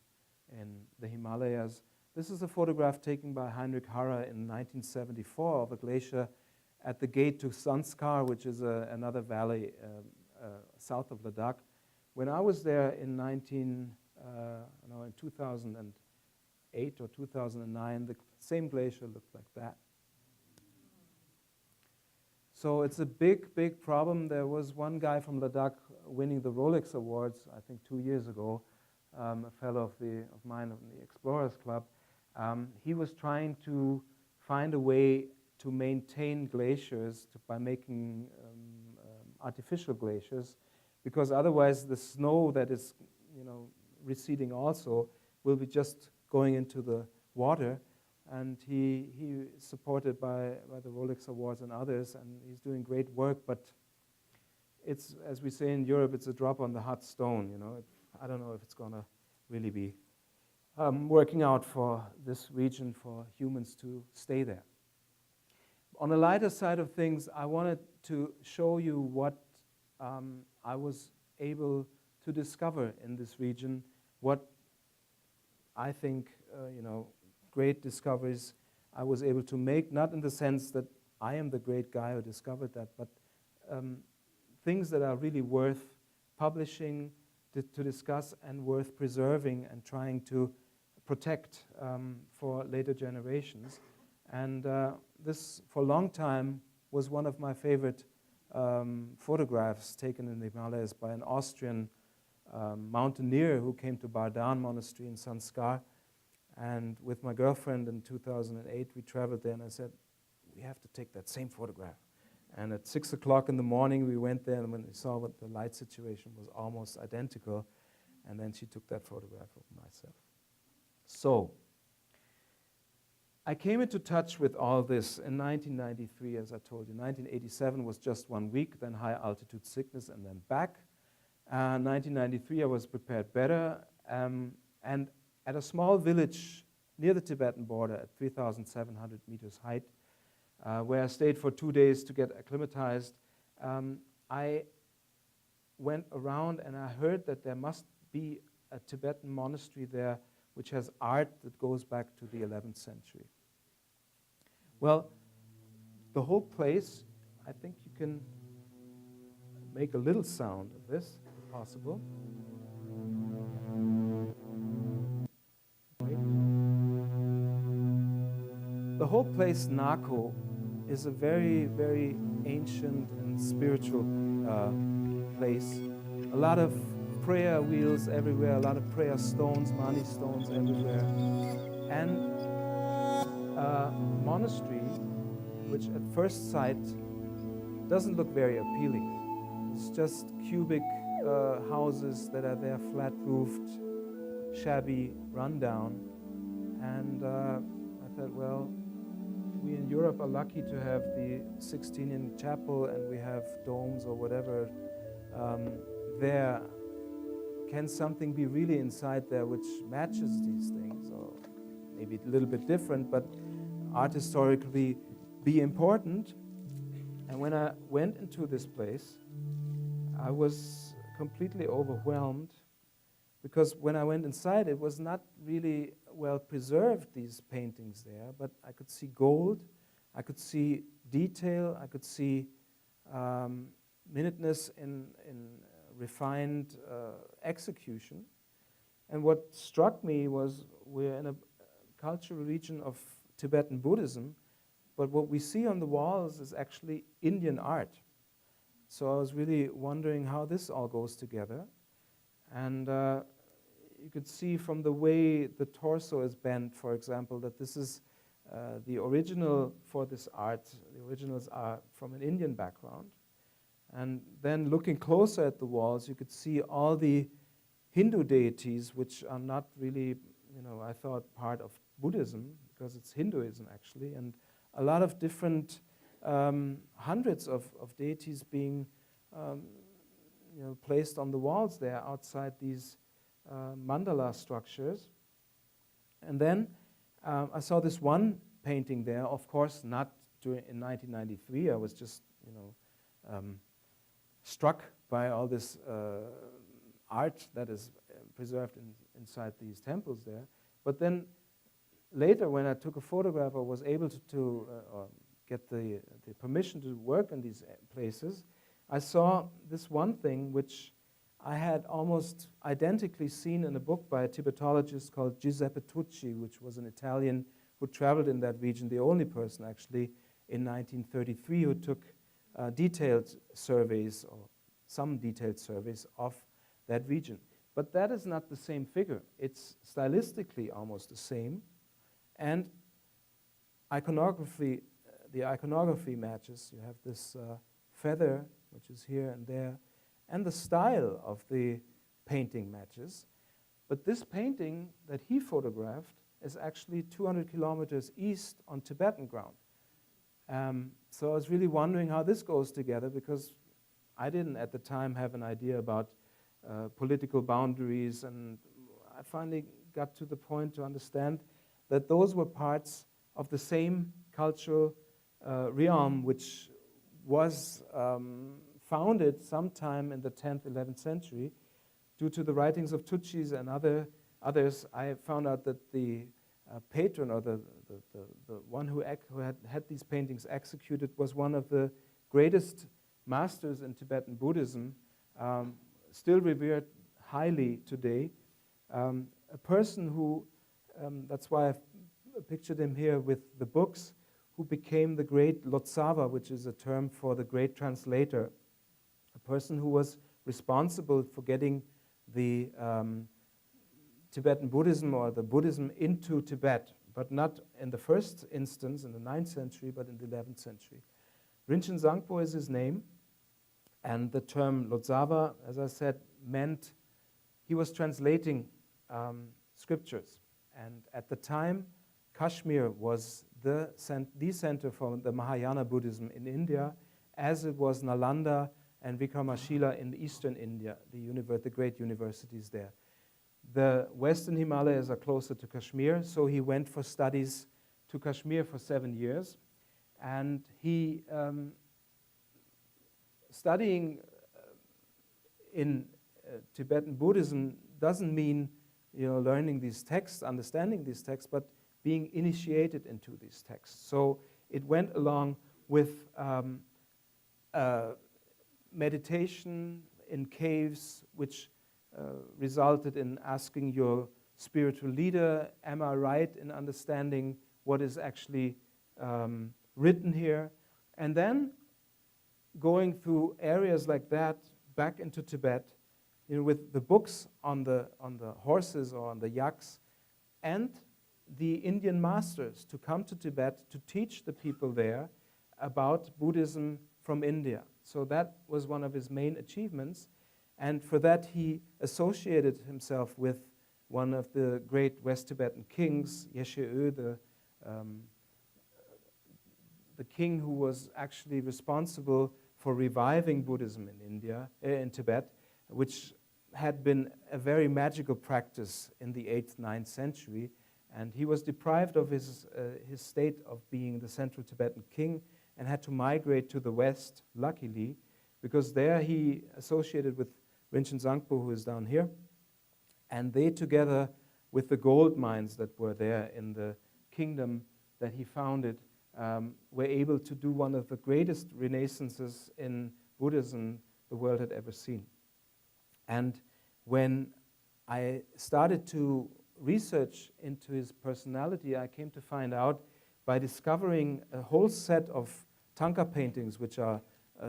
the Himalayas. This is a photograph taken by Heinrich Harrer in 1974 of a glacier at the gate to Sanskar, which is another valley south of Ladakh. When I was there in 2008 or 2009, the same glacier looked like that. So it's a big, big problem. There was one guy from Ladakh winning the Rolex Awards, I think 2 years ago, a fellow of mine of the Explorers Club. He was trying to find a way to maintain glaciers by making artificial glaciers, because otherwise the snow that is, you know, receding also will be just going into the water. And he is supported by the Rolex Awards and others, and he's doing great work, but it's, as we say in Europe, it's a drop on the hot stone, you know. I don't know if it's going to really be working out for this region for humans to stay there. On the lighter side of things, I wanted to show you what I was able to discover in this region, what I think, you know, great discoveries I was able to make, not in the sense that I am the great guy who discovered that, but things that are really worth publishing, to discuss, and worth preserving and trying to protect for later generations. And this, for a long time, was one of my favorite photographs taken in the Himalayas by an Austrian mountaineer who came to Bardhan Monastery in Sanskar. And with my girlfriend in 2008, we traveled there, and I said, we have to take that same photograph. And at 6 o'clock in the morning, we went there, and when we saw what the light situation was almost identical, and then she took that photograph of myself. So, I came into touch with all this in 1993, as I told you. 1987 was just 1 week, then high altitude sickness, and then back. 1993, I was prepared better, and at a small village near the Tibetan border at 3,700 meters height, where I stayed for 2 days to get acclimatized, I went around and I heard that there must be a Tibetan monastery there which has art that goes back to the 11th century. Well, the whole place, I think you can make a little sound of this, if possible. The whole place, Nako, is a very, very ancient and spiritual place. A lot of prayer wheels everywhere, a lot of prayer stones, mani stones everywhere. And a monastery, which at first sight doesn't look very appealing. It's just cubic houses that are there, flat-roofed, shabby, rundown. And I thought, well, we in Europe are lucky to have the Sixtinian chapel, and we have domes or whatever there. Can something be really inside there which matches these things, or maybe a little bit different, but art historically be important? And when I went into this place, I was completely overwhelmed, because when I went inside, it was not really well preserved, these paintings there, but I could see gold, I could see detail, I could see minuteness in refined execution. And what struck me was we're in a cultural region of Tibetan Buddhism, but what we see on the walls is actually Indian art. So I was really wondering how this all goes together. And you could see from the way the torso is bent, for example, that this is the original for this art. The originals are from an Indian background. And then looking closer at the walls, you could see all the Hindu deities, which are not really, I thought part of Buddhism, because it's Hinduism actually, and a lot of different hundreds of deities being placed on the walls there outside these mandala structures. And then I saw this one painting there, of course not in 1993. I was just struck by all this art that is preserved inside these temples there. But then later, when I took a photograph, I was able to get the permission to work in these places. I saw this one thing which I had almost identically seen in a book by a Tibetologist called Giuseppe Tucci, which was an Italian who traveled in that region, the only person actually in 1933 who took detailed surveys, or some detailed surveys of that region. But that is not the same figure. It's stylistically almost the same. And iconography, the iconography matches. You have this feather, which is here and there, and the style of the painting matches. But this painting that he photographed is actually 200 kilometers east on Tibetan ground. So I was really wondering how this goes together, because I didn't at the time have an idea about political boundaries, and I finally got to the point to understand that those were parts of the same cultural realm, which was founded sometime in the 10th, 11th century. Due to the writings of Tucci's and others, I found out that the patron, or the one who had these paintings executed, was one of the greatest masters in Tibetan Buddhism, still revered highly today. A person who, that's why I've pictured him here with the books, who became the great Lotsava, which is a term for the Great Translator, a person who was responsible for getting the Tibetan Buddhism, or the Buddhism, into Tibet, but not in the first instance in the 9th century, but in the 11th century. Rinchen Sangpo is his name, and the term Lotsava, as I said, meant he was translating scriptures. And at the time, Kashmir was the center for the Mahayana Buddhism in India, as it was Nalanda and Vikramasila in eastern India, the great universities there. The western Himalayas are closer to Kashmir, so he went for studies to Kashmir for 7 years. And he, studying in Tibetan Buddhism doesn't mean learning these texts, understanding these texts, but being initiated into these texts. So it went along with meditation in caves, which resulted in asking your spiritual leader, am I right in understanding what is actually written here? And then going through areas like that back into Tibet, with the books on the horses or on the yaks, and the Indian masters to come to Tibet to teach the people there about Buddhism from India. So that was one of his main achievements. And for that, he associated himself with one of the great West Tibetan kings, Yeshe-Ö, the king who was actually responsible for reviving Buddhism in India, in Tibet, which had been a very magical practice in the 8th, 9th century. And he was deprived of his state of being the central Tibetan king and had to migrate to the west, luckily, because there he associated with Rinchen Sangpo, who is down here. And they, together with the gold mines that were there in the kingdom that he founded, were able to do one of the greatest renaissances in Buddhism the world had ever seen. And when I started to research into his personality, I came to find out by discovering a whole set of Tanka paintings, which are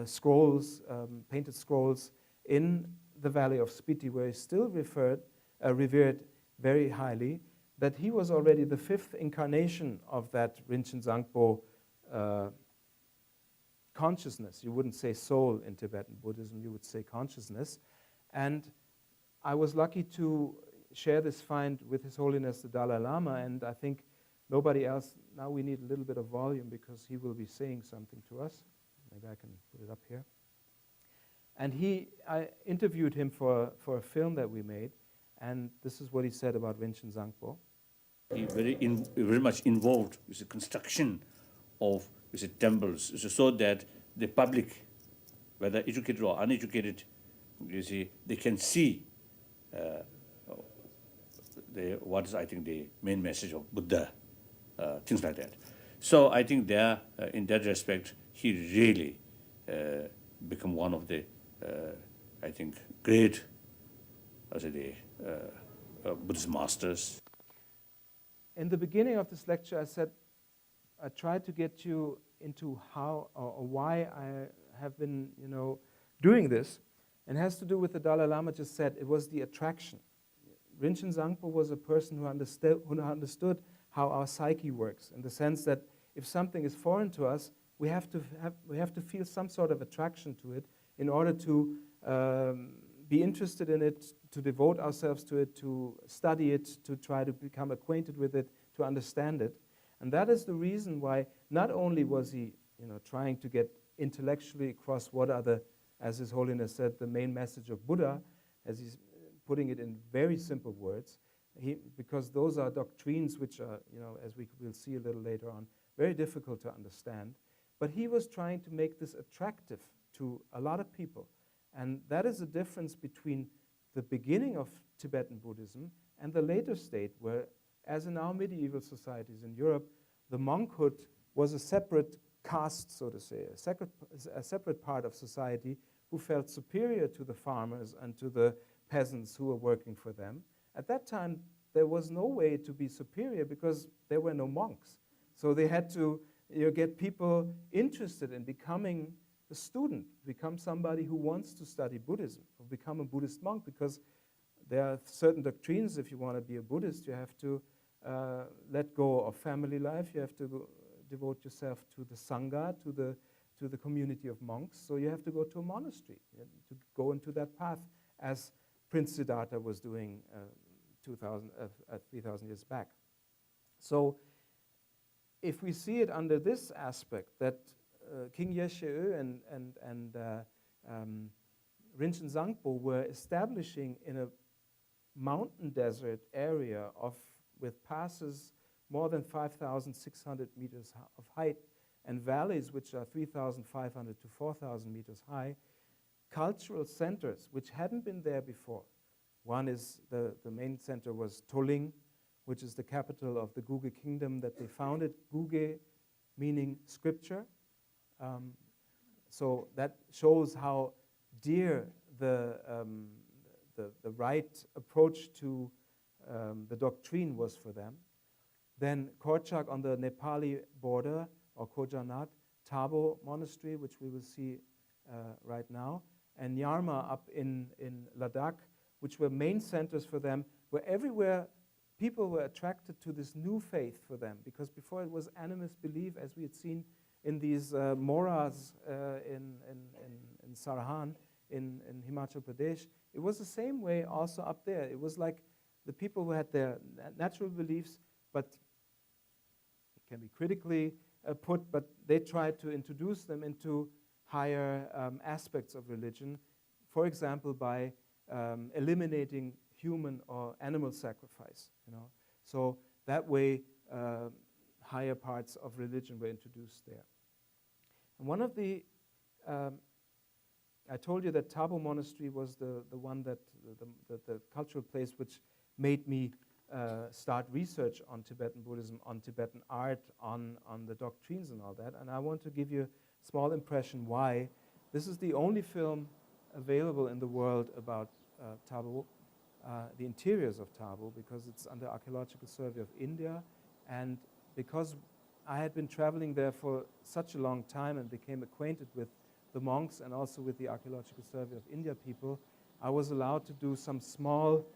scrolls, painted scrolls in the valley of Spiti, where he's still revered very highly, that he was already the fifth incarnation of that Rinchen Sangpo consciousness. You wouldn't say soul in Tibetan Buddhism, you would say consciousness. And I was lucky to share this find with His Holiness the Dalai Lama, and I think nobody else. Now we need a little bit of volume because he will be saying something to us. Maybe I can put it up here. And I interviewed him for a film that we made, and this is what he said about Rinchen Sangpo. He very much involved with the construction of temples, so that the public, whether educated or uneducated, you see, they can see what is, I think, the main message of Buddha, things like that. So I think there, in that respect, he really become one of the, I think, great, Buddhist masters. In the beginning of this lecture, I said I tried to get you into how or why I have been, doing this, and it has to do with the Dalai Lama just said. It was the attraction. Rinchen Sangpo was a person who understood how our psyche works, in the sense that if something is foreign to us, we have to feel some sort of attraction to it in order to be interested in it, to devote ourselves to it, to study it, to try to become acquainted with it, to understand it. And that is the reason why not only was he, trying to get intellectually across what are the, as His Holiness said, the main message of Buddha, as he's putting it in very simple words, because those are doctrines which are, as we will see a little later on, very difficult to understand. But he was trying to make this attractive to a lot of people. And that is the difference between the beginning of Tibetan Buddhism and the later state, where, as in our medieval societies in Europe, the monkhood was a separate caste, so to say, a separate part of society who felt superior to the farmers and to the peasants who were working for them. At that time, there was no way to be superior because there were no monks. So they had to get people interested in becoming a student, become somebody who wants to study Buddhism, or become a Buddhist monk, because there are certain doctrines. If you want to be a Buddhist, you have to let go of family life. You have to devote yourself to the Sangha, to the community of monks. So you have to go to a monastery, to go into that path, as Prince Siddhartha was doing 3,000 years back. So if we see it under this aspect, that King Yeshe and Rinchen Sangpo were establishing in a mountain desert area with passes more than 5,600 meters of height and valleys which are 3,500 to 4,000 meters high, cultural centers which hadn't been there before. One is the main center was Toling, which is the capital of the Guge kingdom that they founded. Guge meaning scripture. So that shows how dear the right approach to the doctrine was for them. Then Korchak on the Nepali border, or Kojanat, Thabo Monastery, which we will see right now, and Nyarma up in Ladakh, which were main centers for them, where everywhere people were attracted to this new faith for them, because before it was animist belief, as we had seen in these moras in Sarhan, in Himachal Pradesh. It was the same way also up there. It was like the people who had their natural beliefs, but it can be critically put, but they tried to introduce them into higher aspects of religion, for example, by eliminating human or animal sacrifice. So that way, higher parts of religion were introduced there. And one of the, I told you that Thabo Monastery was the one that, the cultural place which made me start research on Tibetan Buddhism, on Tibetan art, on the doctrines and all that. And I want to give you a small impression why. This is the only film available in the world about Thabo, the interiors of Thabo, because it's under Archaeological Survey of India, and because I had been traveling there for such a long time and became acquainted with the monks and also with the Archaeological Survey of India people, I was allowed to do some small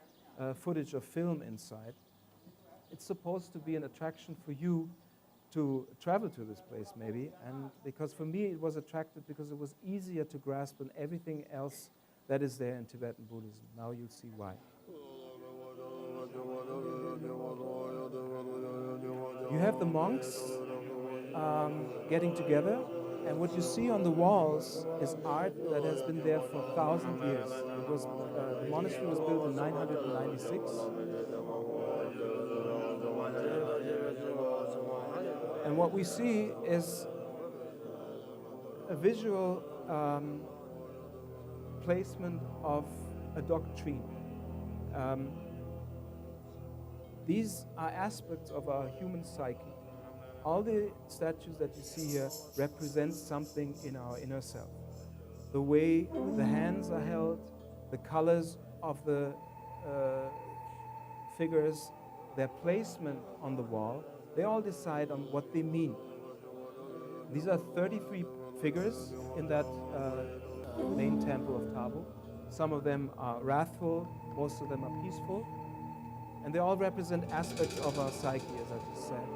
footage of film inside. It's supposed to be an attraction for you to travel to this place maybe, and because for me it was attractive because it was easier to grasp than everything else that is there in Tibetan Buddhism. Now you'll see why. You have the monks getting together, and what you see on the walls is art that has been there for 1,000 years. It was, the monastery was built in 996. And what we see is a visual placement of a doctrine. These are aspects of our human psyche. All the statues that you see here represent something in our inner self. The way the hands are held, the colors of the figures, their placement on the wall, they all decide on what they mean. These are 33 figures in that main temple of Tabo. Some of them are wrathful, most of them are peaceful, and they all represent aspects of our psyche, as I just said.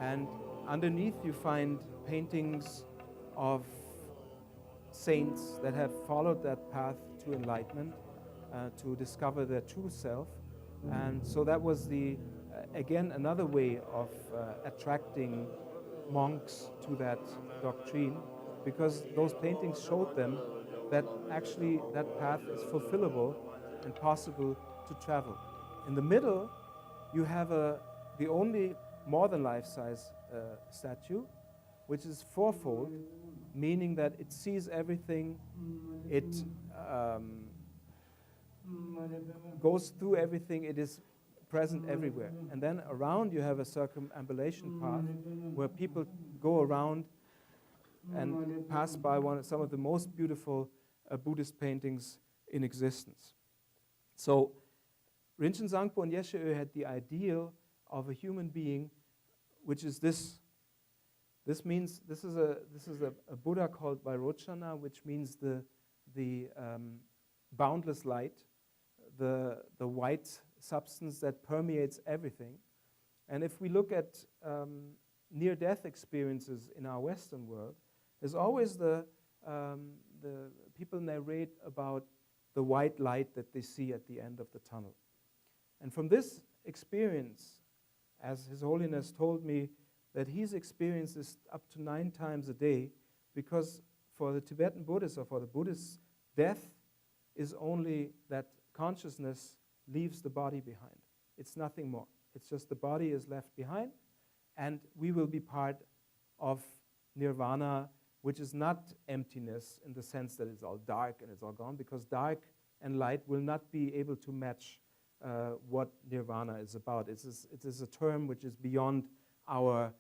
And underneath you find paintings of saints that have followed that path to enlightenment, to discover their true self. And so that was again, another way of attracting monks to that doctrine, because those paintings showed them that actually that path is fulfillable and possible to travel. In the middle, you have the only more than life-size statue, which is fourfold, meaning that it sees everything, it goes through everything, it is present everywhere. And then around you have a circumambulation path where people go around and pass by some of the most beautiful Buddhist paintings in existence. So Rinchen Sangpo and Yeshe had the ideal of a human being, which is this. This means this is a Buddha called Vairochana, which means the boundless light, the white substance that permeates everything. And if we look at near-death experiences in our Western world, there's always the people narrate about the white light that they see at the end of the tunnel. And from this experience, as His Holiness told me, that he's experienced this up to 9 times a day, because for the Tibetan Buddhists, or for the Buddhists, death is only that consciousness leaves the body behind. It's nothing more. It's just the body is left behind, and we will be part of nirvana, which is not emptiness in the sense that it's all dark and it's all gone, because dark and light will not be able to match what nirvana is about. It is a term which is beyond our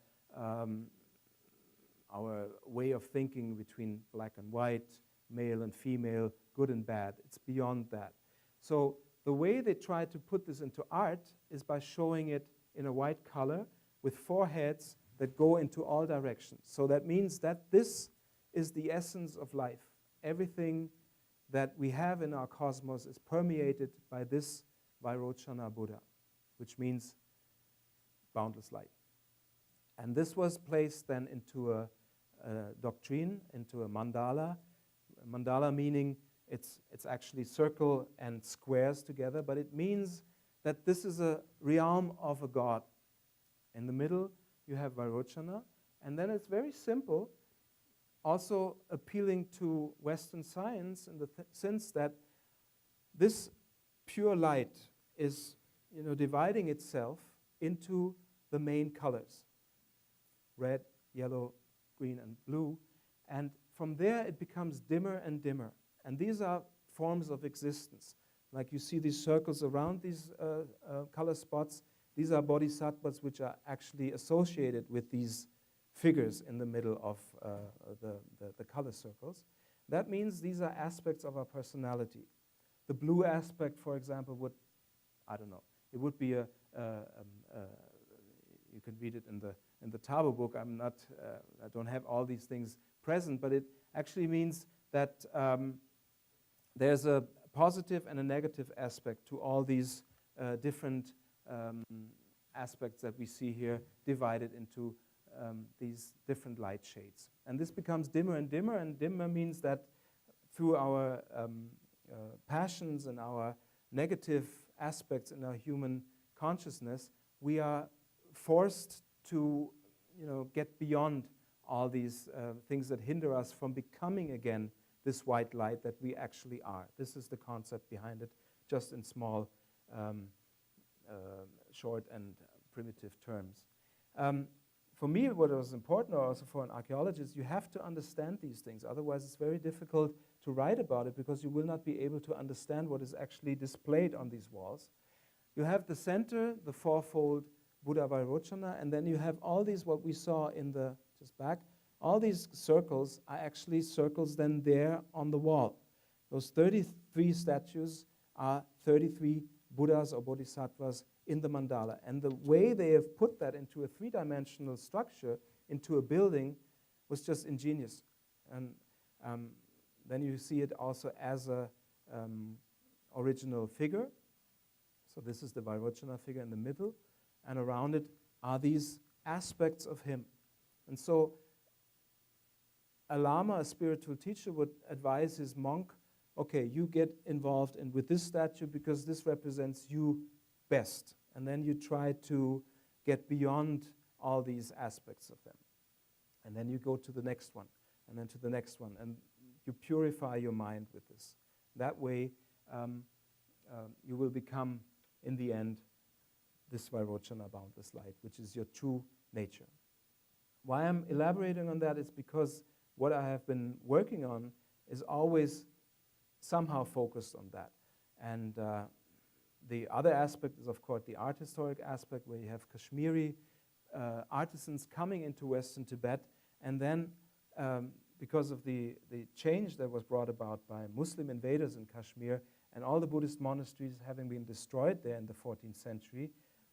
way of thinking between black and white, male and female, good and bad. It's beyond that. So the way they try to put this into art is by showing it in a white color with 4 heads that go into all directions. So that means that this is the essence of life. Everything that we have in our cosmos is permeated by this Vairochana Buddha, which means boundless light. And this was placed then into a doctrine, into a mandala. Mandala meaning it's actually circle and squares together, but it means that this is a realm of a god. In the middle, you have Vairochana, and then it's very simple, also appealing to Western science in the sense that this pure light is, dividing itself into the main colors: red, yellow, green, and blue. And from there, it becomes dimmer and dimmer. And these are forms of existence. Like you see these circles around these color spots. These are bodhisattvas which are actually associated with these figures in the middle of the color circles. That means these are aspects of our personality. The blue aspect, for example, would, it would be you can read it in the in the Tabo book. I don't have all these things present, but it actually means that there's a positive and a negative aspect to all these different aspects that we see here, divided into these different light shades. And this becomes dimmer and dimmer, and dimmer means that through our passions and our negative aspects in our human consciousness, we are forced to, get beyond all these things that hinder us from becoming again this white light that we actually are. This is the concept behind it, just in small, short and primitive terms. For me, what was important, or also for an archaeologist, you have to understand these things. Otherwise, it's very difficult to write about it, because you will not be able to understand what is actually displayed on these walls. You have the center, the fourfold Buddha Vairochana, and then you have all these, what we saw in the, just back, all these circles are actually circles then there on the wall. Those 33 statues are 33 Buddhas or Bodhisattvas in the mandala. And the way they have put that into a three-dimensional structure, into a building, was just ingenious. And then you see it also as a original figure. So this is the Vairochana figure in the middle, and around it are these aspects of him. And so a Lama, a spiritual teacher, would advise his monk, okay, you get involved with this statue because this represents you best. And then you try to get beyond all these aspects of them. And then you go to the next one, and then to the next one, and you purify your mind with this. That way, you will become, in the end, this Vairochana, boundless light, which is your true nature. Why I'm elaborating on that is because what I have been working on is always somehow focused on that. And the other aspect is, of course, the art historic aspect, where you have Kashmiri artisans coming into Western Tibet, and then because of the change that was brought about by Muslim invaders in Kashmir, and all the Buddhist monasteries having been destroyed there in the 14th century,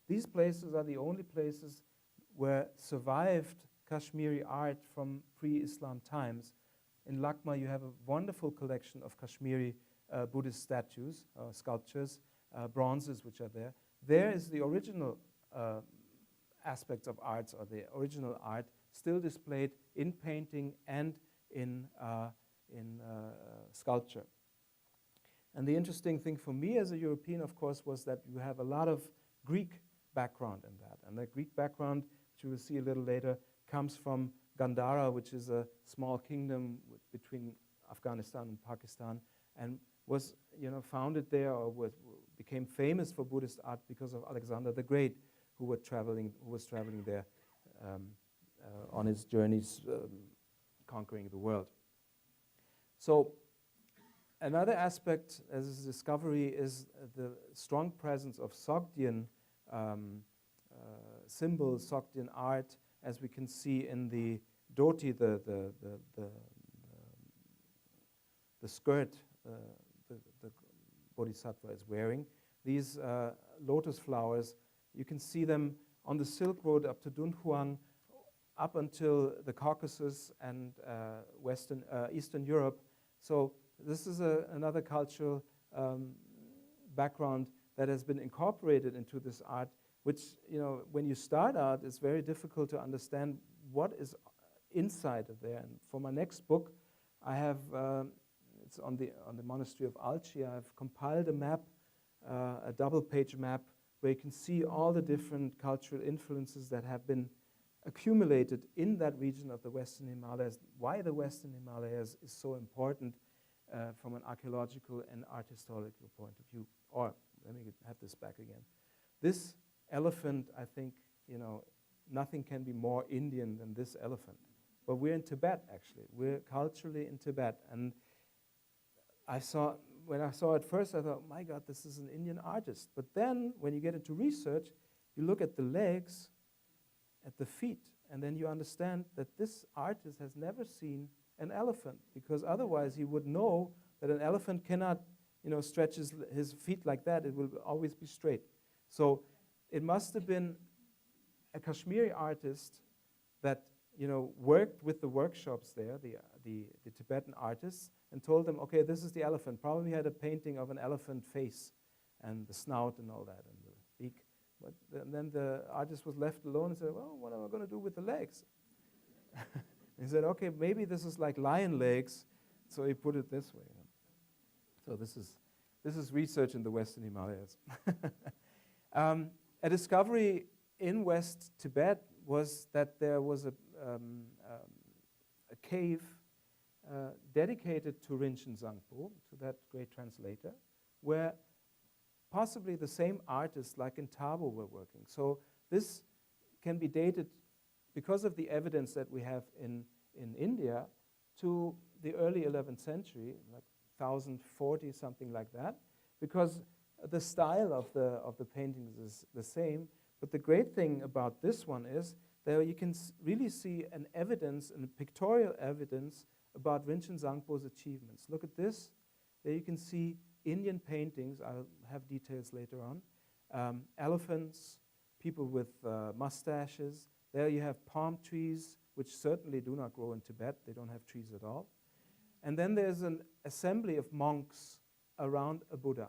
these places are the only places where survived Kashmiri art from pre-Islam times. In Lakma, you have a wonderful collection of Kashmiri Buddhist statues, sculptures, bronzes which are there. There is the original aspects of arts, or the original art, still displayed in painting and in sculpture. And the interesting thing for me as a European, of course, was that you have a lot of Greek background in that. And that Greek background, which you will see a little later, comes from Gandhara, which is a small kingdom between Afghanistan and Pakistan, and was founded there, or became famous for Buddhist art because of Alexander the Great, who was traveling there on his journeys conquering the world. So another aspect as a discovery is the strong presence of Sogdian symbols, Sogdian art, as we can see in the dhoti, the skirt the Bodhisattva is wearing. These lotus flowers, you can see them on the Silk Road up to Dunhuang, up until the Caucasus and Eastern Europe. So this is another cultural background that has been incorporated into this art, which, when you start out, it's very difficult to understand what is inside of there. And for my next book, I have, it's on the monastery of Alchi, I've compiled a map, a double-page map, where you can see all the different cultural influences that have been accumulated in that region of the Western Himalayas, why the Western Himalayas is so important from an archaeological and art historical point of view. Or, let me have this back again. This elephant, I think, nothing can be more Indian than this elephant. But we're in Tibet, actually. We're culturally in Tibet. And when I saw it first, I thought, my God, this is an Indian artist. But then, when you get into research, you look at the legs, at the feet, and then you understand that this artist has never seen an elephant, because otherwise he would know that an elephant cannot, stretch his feet like that. It will always be straight. So it must have been a Kashmiri artist that worked with the workshops there, the Tibetan artists, and told them, okay, this is the elephant. Probably had a painting of an elephant face and the snout and all that and the beak. But then the artist was left alone and said, well, what am I going to do with the legs? He said, okay, maybe this is like lion legs, so he put it this way. So this is research in the Western Himalayas. A discovery in West Tibet was that there was a cave dedicated to Rinchen Sangpo, to that great translator, where possibly the same artists like in Thabo were working. So this can be dated, because of the evidence that we have in India, to the early 11th century, like 1040, something like that, because the style of the paintings is the same. But the great thing about this one is that you can really see an evidence, and pictorial evidence about Rinchen Sangpo's achievements. Look at this. There you can see Indian paintings. I'll have details later on. Elephants, people with mustaches. There you have palm trees, which certainly do not grow in Tibet. They don't have trees at all. And then there's an assembly of monks around a Buddha.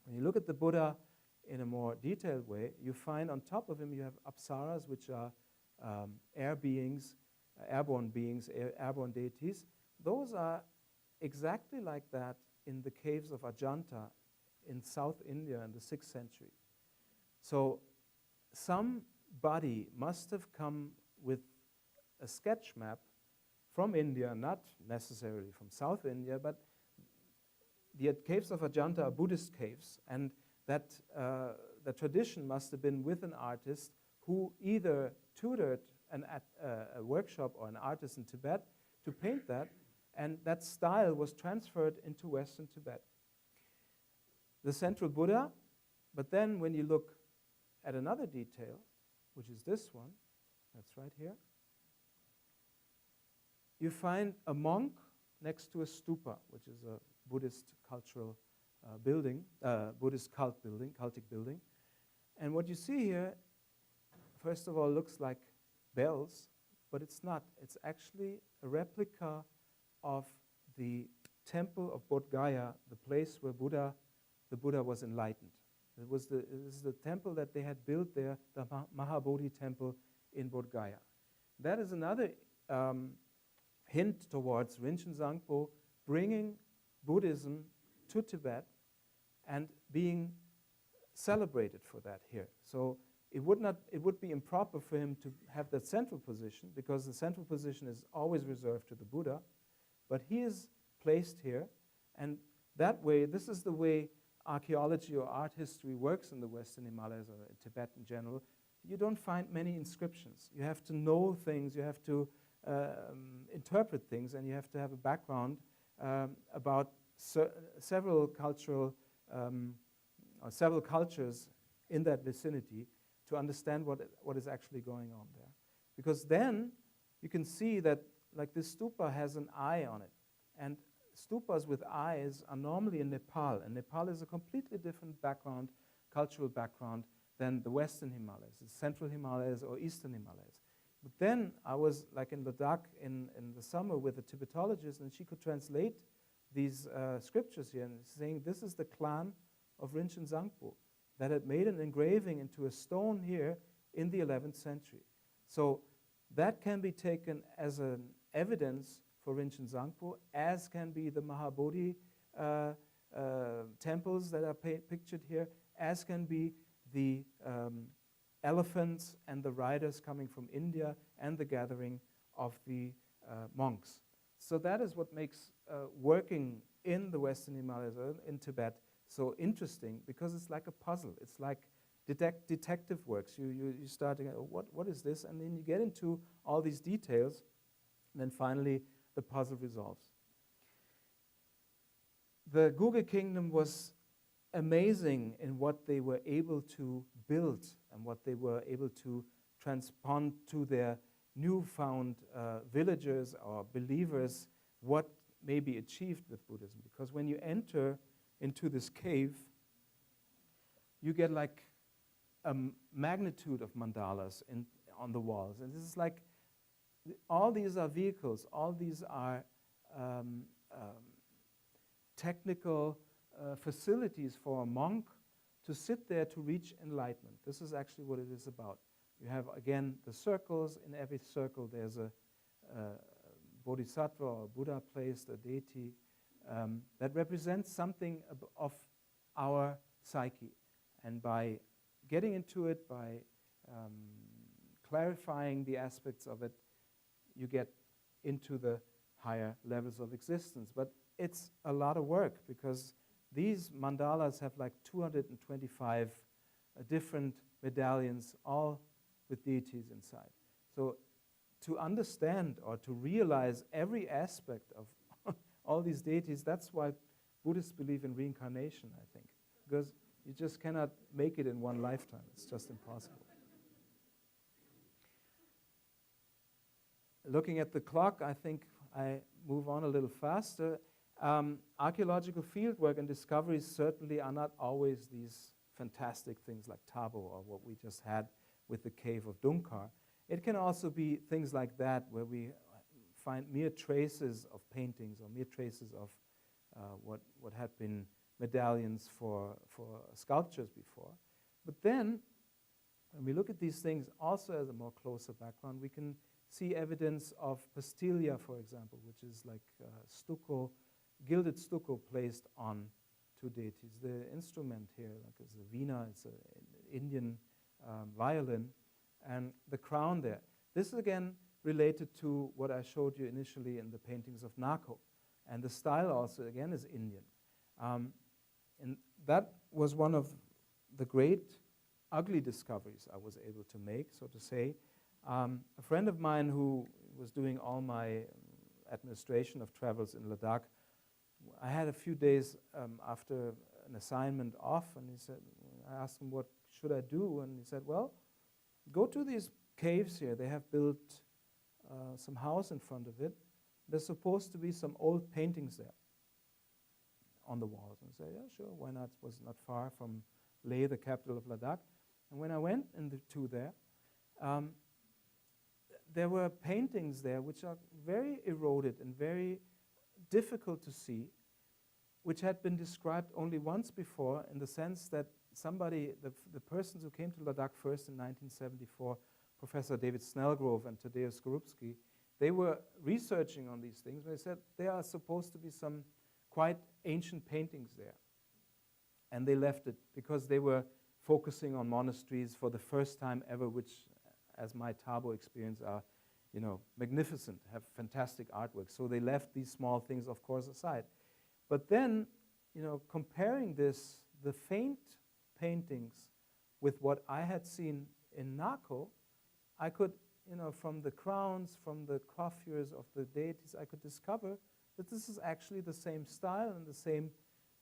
When you look at the Buddha in a more detailed way, you find on top of him you have apsaras, which are air beings, airborne beings, airborne deities. Those are exactly like that in the caves of Ajanta in South India in the 6th century. So somebody must have come with a sketch map from India, not necessarily from South India, but the caves of Ajanta are Buddhist caves, and that the tradition must have been with an artist who either tutored a workshop or an artist in Tibet to paint that, and that style was transferred into Western Tibet. The central Buddha, but then when you look at another detail, which is this one, that's right here, you find a monk next to a stupa, which is a Buddhist cultural building, Buddhist cultic building. And what you see here, first of all, looks like bells, but it's not. It's actually a replica of the temple of Bodh Gaya, the place where the Buddha was enlightened. This is the temple that they had built there, the Mahabodhi temple in Bodh Gaya. That is another hint towards Rinchen Sangpo bringing Buddhism to Tibet and being celebrated for that here. So it would be improper for him to have that central position, because the central position is always reserved to the Buddha, but he is placed here, and that way, this is the way archaeology or art history works in the Western Himalayas or in Tibet in general. You don't find many inscriptions. You have to know things, you have to interpret things, and you have to have a background about several cultures in that vicinity to understand what is actually going on there. Because then you can see that, like, this stupa has an eye on it, and stupas with eyes are normally in Nepal, and Nepal is a completely different background, cultural background, than the Western Himalayas, the Central Himalayas or Eastern Himalayas. But then I was like in Ladakh in the summer with a Tibetologist, and she could translate these scriptures here, and saying this is the clan of Rinchen Sangpo that had made an engraving into a stone here in the 11th century. So that can be taken as an evidence for Rinchen Sangpo, as can be the Mahabodhi temples that are pictured here, as can be the elephants and the riders coming from India and the gathering of the monks. So that is what makes working in the Western Himalayas, in Tibet, so interesting, because it's like a puzzle. It's like detective works. You start to go, what is this? And then you get into all these details, and then finally the puzzle resolves. The Guge Kingdom was amazing in what they were able to build and what they were able to transpond to their newfound villagers or believers, what may be achieved with Buddhism. Because when you enter into this cave, you get like a magnitude of mandalas on the walls. And this is like all these are vehicles, all these are technical facilities for a monk to sit there to reach enlightenment. This is actually what it is about. You have, again, the circles. In every circle there's a bodhisattva or Buddha placed, a deity, that represents something of our psyche. And by getting into it, by clarifying the aspects of it, you get into the higher levels of existence. But it's a lot of work, because these mandalas have like 225 different medallions, all with deities inside. So to understand or to realize every aspect of all these deities, that's why Buddhists believe in reincarnation, I think, because you just cannot make it in one lifetime. It's just impossible. Looking at the clock, I think I move on a little faster. Archaeological fieldwork and discoveries certainly are not always these fantastic things like Tabo or what we just had with the cave of Dunkar. It can also be things like that, where we find mere traces of paintings or mere traces of what had been medallions for sculptures before. But then, when we look at these things also as a more closer background, we can see evidence of pastilia, for example, which is like stucco, gilded stucco placed on two deities. The instrument here, like is a veena, it's an Indian violin, and the crown there. This is again related to what I showed you initially in the paintings of Nako. And the style also, again, is Indian. And that was one of the great ugly discoveries I was able to make, so to say. A friend of mine who was doing all my administration of travels in Ladakh, I had a few days after an assignment off, and he said, I asked him, what should I do? And he said, well, go to these caves here. They have built some house in front of it. There's supposed to be some old paintings there on the walls. And I said, yeah, sure, why not? It was not far from Leh, the capital of Ladakh. And when I went into there, there were paintings there which are very eroded and very difficult to see, which had been described only once before, in the sense that somebody, the persons who came to Ladakh first in 1974, Professor David Snellgrove and Tadeusz Skorupski, they were researching on these things. They said there are supposed to be some quite ancient paintings there. And they left it because they were focusing on monasteries for the first time ever, which, as my Tabo experience, are, you know, magnificent, have fantastic artwork. So they left these small things, of course, aside. But then, you know, comparing this, the faint paintings, with what I had seen in Nako, I could, you know, from the crowns, from the coiffures of the deities, I could discover that this is actually the same style and the same,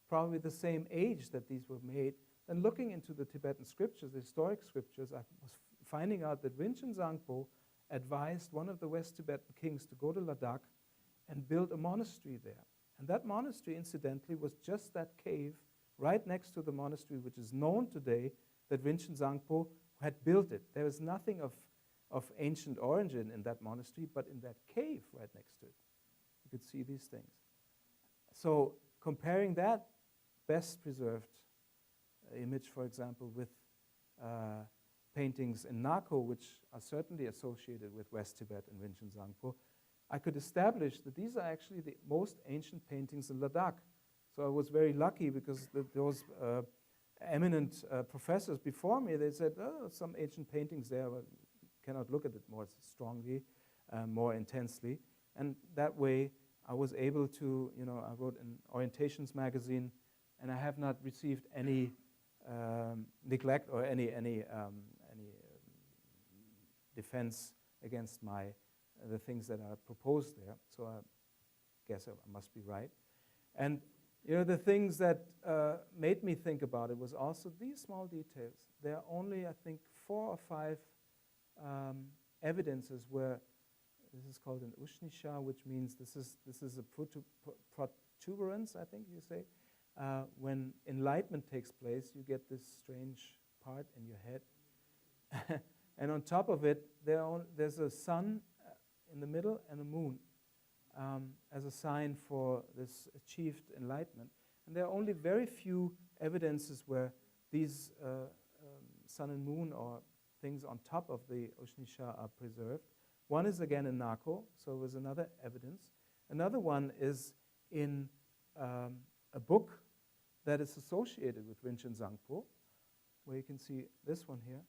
probably the same age that these were made. And looking into the Tibetan scriptures, the historic scriptures, I was finding out that Rinchen Sangpo advised one of the West Tibetan kings to go to Ladakh and build a monastery there. And that monastery, incidentally, was just that cave right next to the monastery, which is known today that Rinchen Sangpo had built it. There was nothing of ancient origin in that monastery, but in that cave right next to it, you could see these things. So comparing that best preserved image, for example, with paintings in Nako, which are certainly associated with West Tibet and Rinchen Sangpo, I could establish that these are actually the most ancient paintings in Ladakh. So I was very lucky, because those eminent professors before me, they said, oh, some ancient paintings there, but cannot look at it more strongly, more intensely. And that way I was able to, you know, I wrote an orientations magazine, and I have not received any neglect or any defense against the things that are proposed there. So I guess I must be right. And you know, the things that made me think about it was also these small details. There are only, I think, 4 or 5 evidences where this is called an ushnisha, which means this is a protuberance, I think you say. When enlightenment takes place, you get this strange part in your head. And on top of it, there's a sun in the middle and a moon as a sign for this achieved enlightenment. And there are only very few evidences where these sun and moon or things on top of the Ushnisha are preserved. One is again in Nako, so it was another evidence. Another one is in a book that is associated with Rinchen Sangpo, where you can see this one here.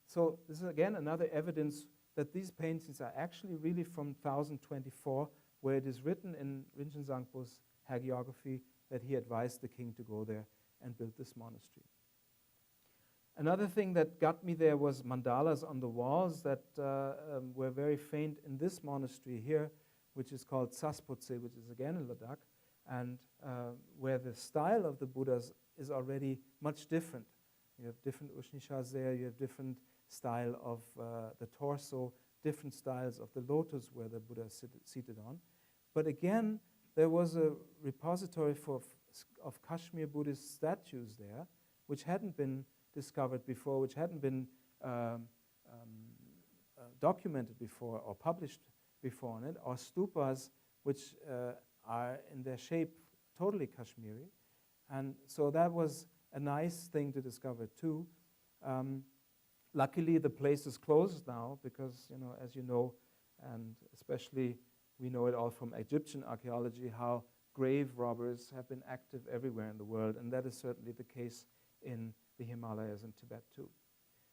So this is again another evidence that these paintings are actually really from 1024, where it is written in Rinchen Sangpo's hagiography that he advised the king to go there and build this monastery. Another thing that got me there was mandalas on the walls that were very faint in this monastery here, which is called Saspotse, which is again in Ladakh, and where the style of the Buddhas is already much different. You have different Ushnishas there, you have different style of the torso, different styles of the lotus where the Buddha is seated on. But again, there was a repository of Kashmir Buddhist statues there, which hadn't been discovered before, which hadn't been documented before or published before on it, or stupas which are in their shape totally Kashmiri. And so that was a nice thing to discover too. Luckily, the place is closed now because, you know, as you know, and especially we know it all from Egyptian archaeology, how grave robbers have been active everywhere in the world, and that is certainly the case in the Himalayas and Tibet too.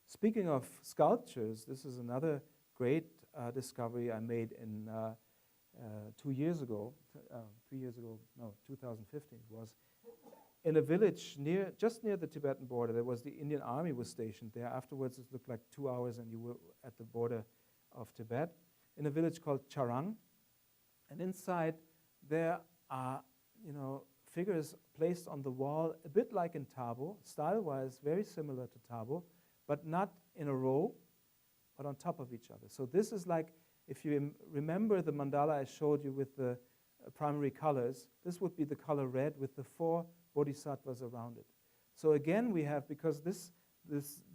Speaking of sculptures, this is another great discovery I made in 2 years ago, 2015 it was, in a village just near the Tibetan border. There was the Indian army was stationed there. Afterwards, it looked like 2 hours and you were at the border of Tibet, in a village called Charang. And inside there are, you know, figures placed on the wall, a bit like in Thabo, style-wise very similar to Thabo, but not in a row, but on top of each other. So this is like, if you remember the mandala I showed you with the primary colors, this would be the color red with the 4 bodhisattvas around it. So again, we have, because this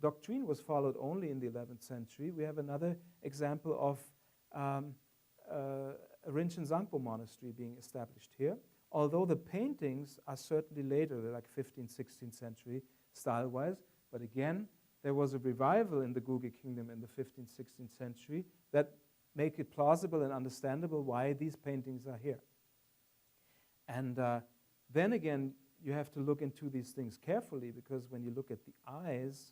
doctrine was followed only in the 11th century, we have another example of a Rinchen Sangpo monastery being established here. Although the paintings are certainly later, they're like 15th, 16th century style-wise, but again, there was a revival in the Guge kingdom in the 15th, 16th century that make it plausible and understandable why these paintings are here. And then again, you have to look into these things carefully, because when you look at the eyes,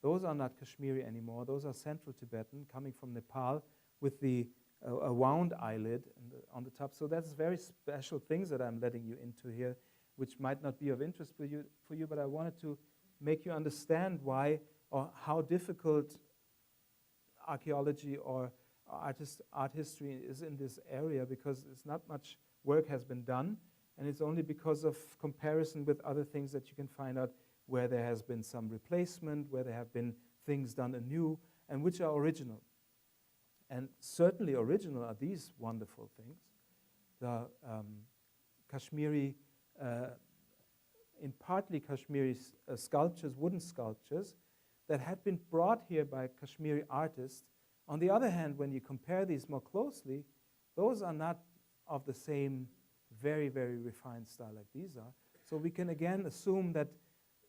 those are not Kashmiri anymore. Those are Central Tibetan, coming from Nepal, with a wound eyelid on the top. So that's very special things that I'm letting you into here, which might not be of interest for you, but I wanted to make you understand why or how difficult archaeology or art history is in this area, because it's not much work has been done, and it's only because of comparison with other things that you can find out where there has been some replacement, where there have been things done anew, and which are original. And certainly original are these wonderful things. The Kashmiri, in partly Kashmiri sculptures, wooden sculptures, that had been brought here by Kashmiri artists. On the other hand, when you compare these more closely, those are not of the same very, very refined style like these are. So we can again assume that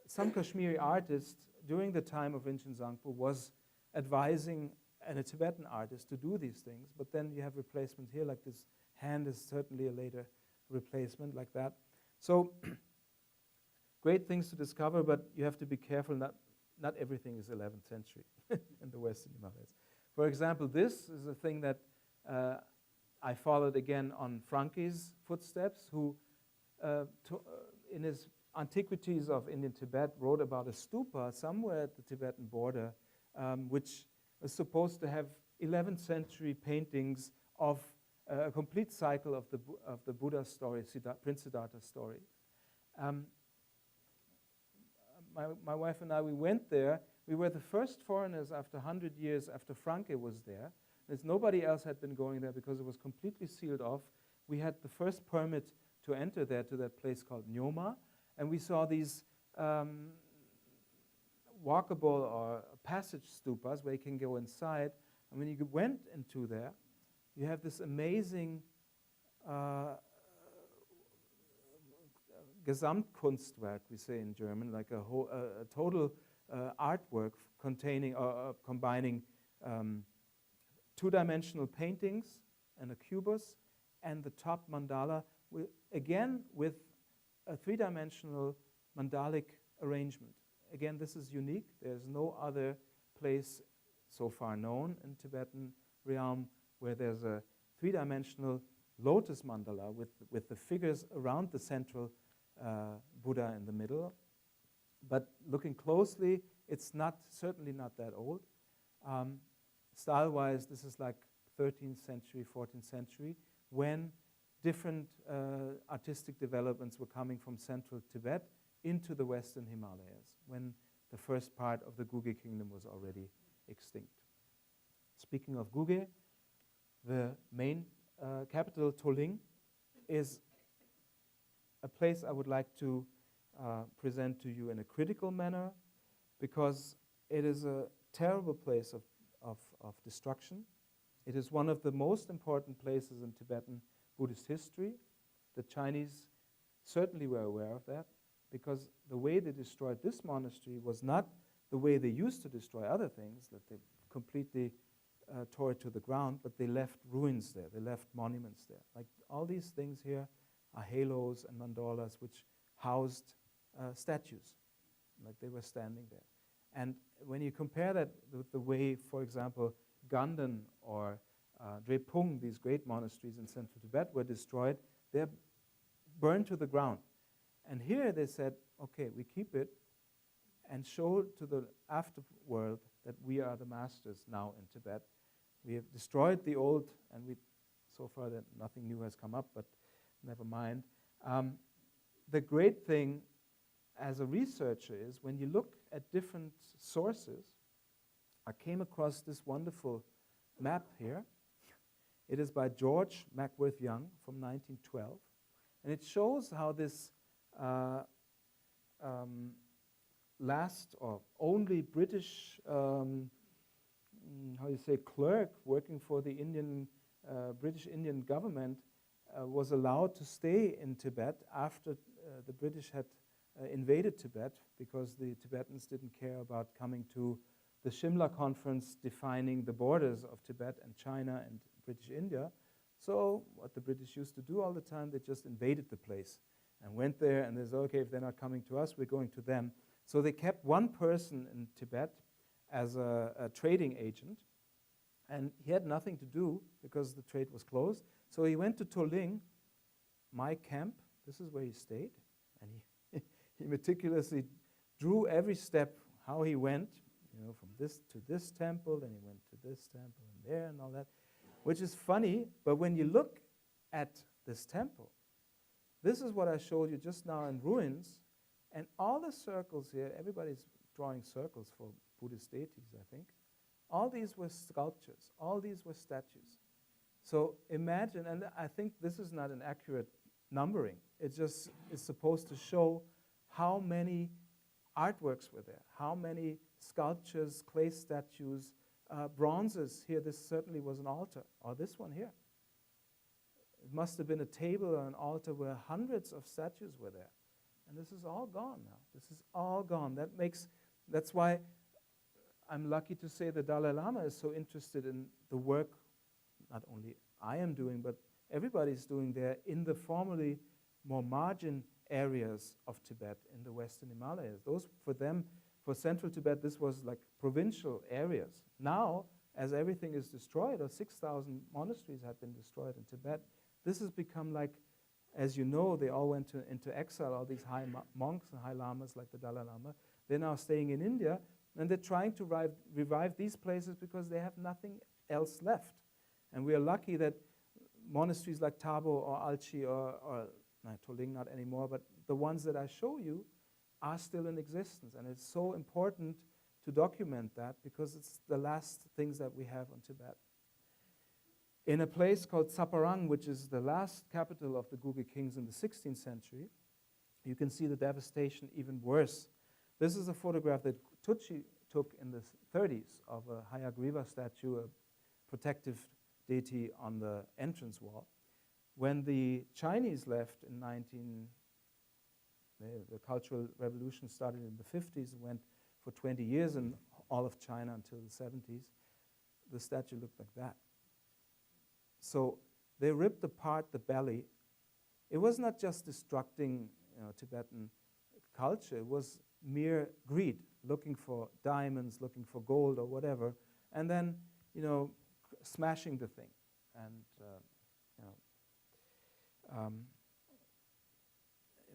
some Kashmiri artist during the time of Rinchen Sangpo was advising a Tibetan artist to do these things, but then you have replacement here, like this hand is certainly a later replacement like that. So great things to discover, but you have to be careful, not everything is 11th century in the Western Himalayas. For example, this is a thing that I followed again on Franke's footsteps, who in his Antiquities of Indian Tibet wrote about a stupa somewhere at the Tibetan border, which was supposed to have 11th century paintings of a complete cycle of the Buddha story, Prince Siddhartha's story. My wife and I, we went there. We were the first foreigners after 100 years after Franke was there. There's nobody else had been going there because it was completely sealed off. We had the first permit to enter there, to that place called Nyoma, and we saw these walkable or passage stupas where you can go inside. And when you went into there, you have this amazing Gesamtkunstwerk, we say in German, like a total artwork containing combining two-dimensional paintings and a cubus, and the top mandala, again with a three-dimensional mandalic arrangement. Again, this is unique. There's no other place so far known in Tibetan realm where there's a three-dimensional lotus mandala with the figures around the central Buddha in the middle. But looking closely, it's certainly not that old. Style-wise, this is like 13th century, 14th century, when different artistic developments were coming from central Tibet into the western Himalayas, when the first part of the Guge kingdom was already extinct. Speaking of Guge, the main capital, Toling, is a place I would like to present to you in a critical manner, because it is a terrible place of destruction. It is one of the most important places in Tibetan Buddhist history. The Chinese certainly were aware of that, because the way they destroyed this monastery was not the way they used to destroy other things, that they completely tore it to the ground, but they left ruins there, they left monuments there. Like all these things here are halos and mandalas which housed statues, like they were standing there. And when you compare that with the way, for example, Ganden or Drepung, these great monasteries in central Tibet, were destroyed, they're burned to the ground. And here they said, okay, we keep it and show to the afterworld that we are the masters now in Tibet. We have destroyed the old, and so far that nothing new has come up, but never mind. The great thing as a researcher is when you look at different sources, I came across this wonderful map here. It is by George Mackworth Young from 1912, and it shows how this last or only British, clerk working for the British Indian government was allowed to stay in Tibet after the British had invaded Tibet, because the Tibetans didn't care about coming to the Shimla conference defining the borders of Tibet and China and British India. So what the British used to do all the time, they just invaded the place and went there, and they said, okay, if they're not coming to us, we're going to them. So they kept one person in Tibet as a trading agent, and he had nothing to do because the trade was closed. So he went to Toling, my camp. This is where he stayed, and he meticulously drew every step how he went, from this to this temple, then he went to this temple and there and all that, which is funny. But when you look at this temple, this is what I showed you just now in ruins, and all the circles here, everybody's drawing circles for Buddhist deities, I think. All these were sculptures, all these were statues. So imagine, and I think this is not an accurate numbering, it just is supposed to show how many artworks were there, how many sculptures, clay statues, bronzes. Here, this certainly was an altar, or this one here. It must have been a table or an altar where hundreds of statues were there. And this is all gone now. This is all gone. That's why I'm lucky to say the Dalai Lama is so interested in the work not only I am doing, but everybody's doing there in the formerly more margin areas of Tibet in the western Himalayas. Those, for them, for central Tibet, this was like provincial areas. Now, as everything is destroyed, or 6,000 monasteries have been destroyed in Tibet, this has become like, as you know, they all went into exile, all these high monks and high lamas like the Dalai Lama. They're now staying in India, and they're trying to revive these places because they have nothing else left. And we are lucky that monasteries like Tabo or Alchi or Toling, not anymore, but the ones that I show you are still in existence. And it's so important to document that because it's the last things that we have on Tibet. In a place called Saparang, which is the last capital of the Guge kings in the 16th century, you can see the devastation even worse. This is a photograph that Tucci took in the 30s of a Hayagriva statue, a protective deity on the entrance wall. When the Chinese left in the Cultural Revolution started in the 50s, went for 20 years in all of China until the 70s, the statue looked like that. So they ripped apart the belly. It was not just destructing Tibetan culture, it was mere greed, looking for diamonds, looking for gold or whatever, and then smashing the thing. And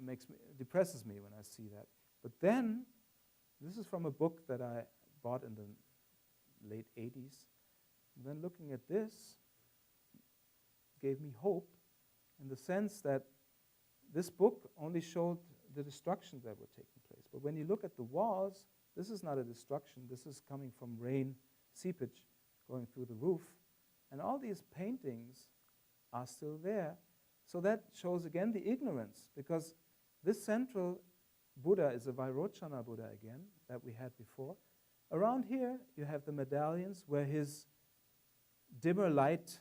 it depresses me when I see that. But then, this is from a book that I bought in the late 80s. And then looking at this gave me hope in the sense that this book only showed the destructions that were taking place. But when you look at the walls, this is not a destruction. This is coming from rain seepage going through the roof. And all these paintings are still there. So that shows again the ignorance, because this central Buddha is a Vairochana Buddha again, that we had before. Around here, you have the medallions where his dimmer light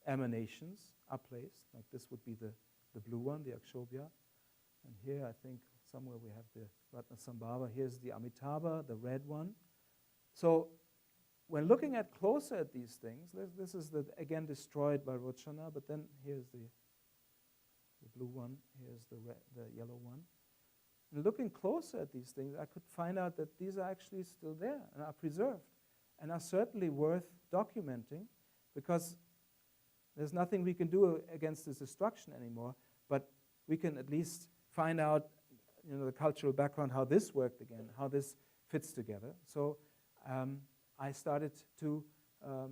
emanations are placed. Like this would be the blue one, the Akshobhya. And here, I think, somewhere we have the Ratnasambhava. Here's the Amitabha, the red one. So when looking at closer at these things, this is again destroyed by Vairochana, but then here's the blue one, here's the yellow one. And looking closer at these things, I could find out that these are actually still there and are preserved and are certainly worth documenting, because there's nothing we can do against this destruction anymore, but we can at least find out the cultural background, how this worked again, how this fits together. So I started to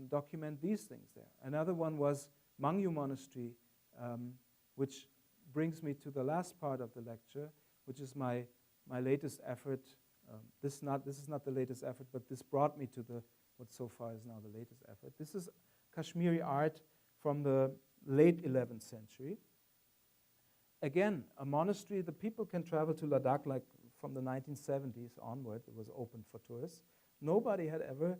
document these things there. Another one was Mangyu Monastery, which brings me to the last part of the lecture, which is my latest effort. This is not the latest effort, but this brought me to what so far is now the latest effort. This is Kashmiri art from the late 11th century. Again, a monastery, the people can travel to Ladakh like from the 1970s onward. It was open for tourists. Nobody had ever,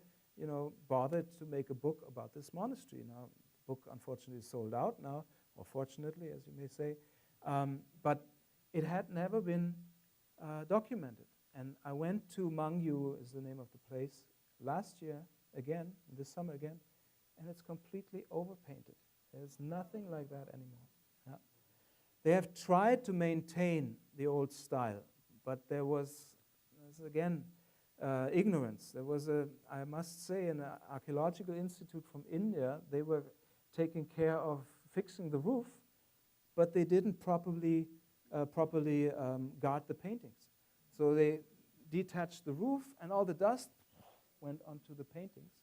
bothered to make a book about this monastery. Now, the book unfortunately is sold out now, or fortunately, as you may say, but it had never been documented. And I went to Mangyu, is the name of the place, last year again, this summer again, and it's completely overpainted. There's nothing like that anymore. Yeah. They have tried to maintain the old style, but there's again, ignorance. There was I must say, an archaeological institute from India. They were taking care of fixing the roof, but they didn't properly guard the paintings. So they detached the roof, and all the dust went onto the paintings.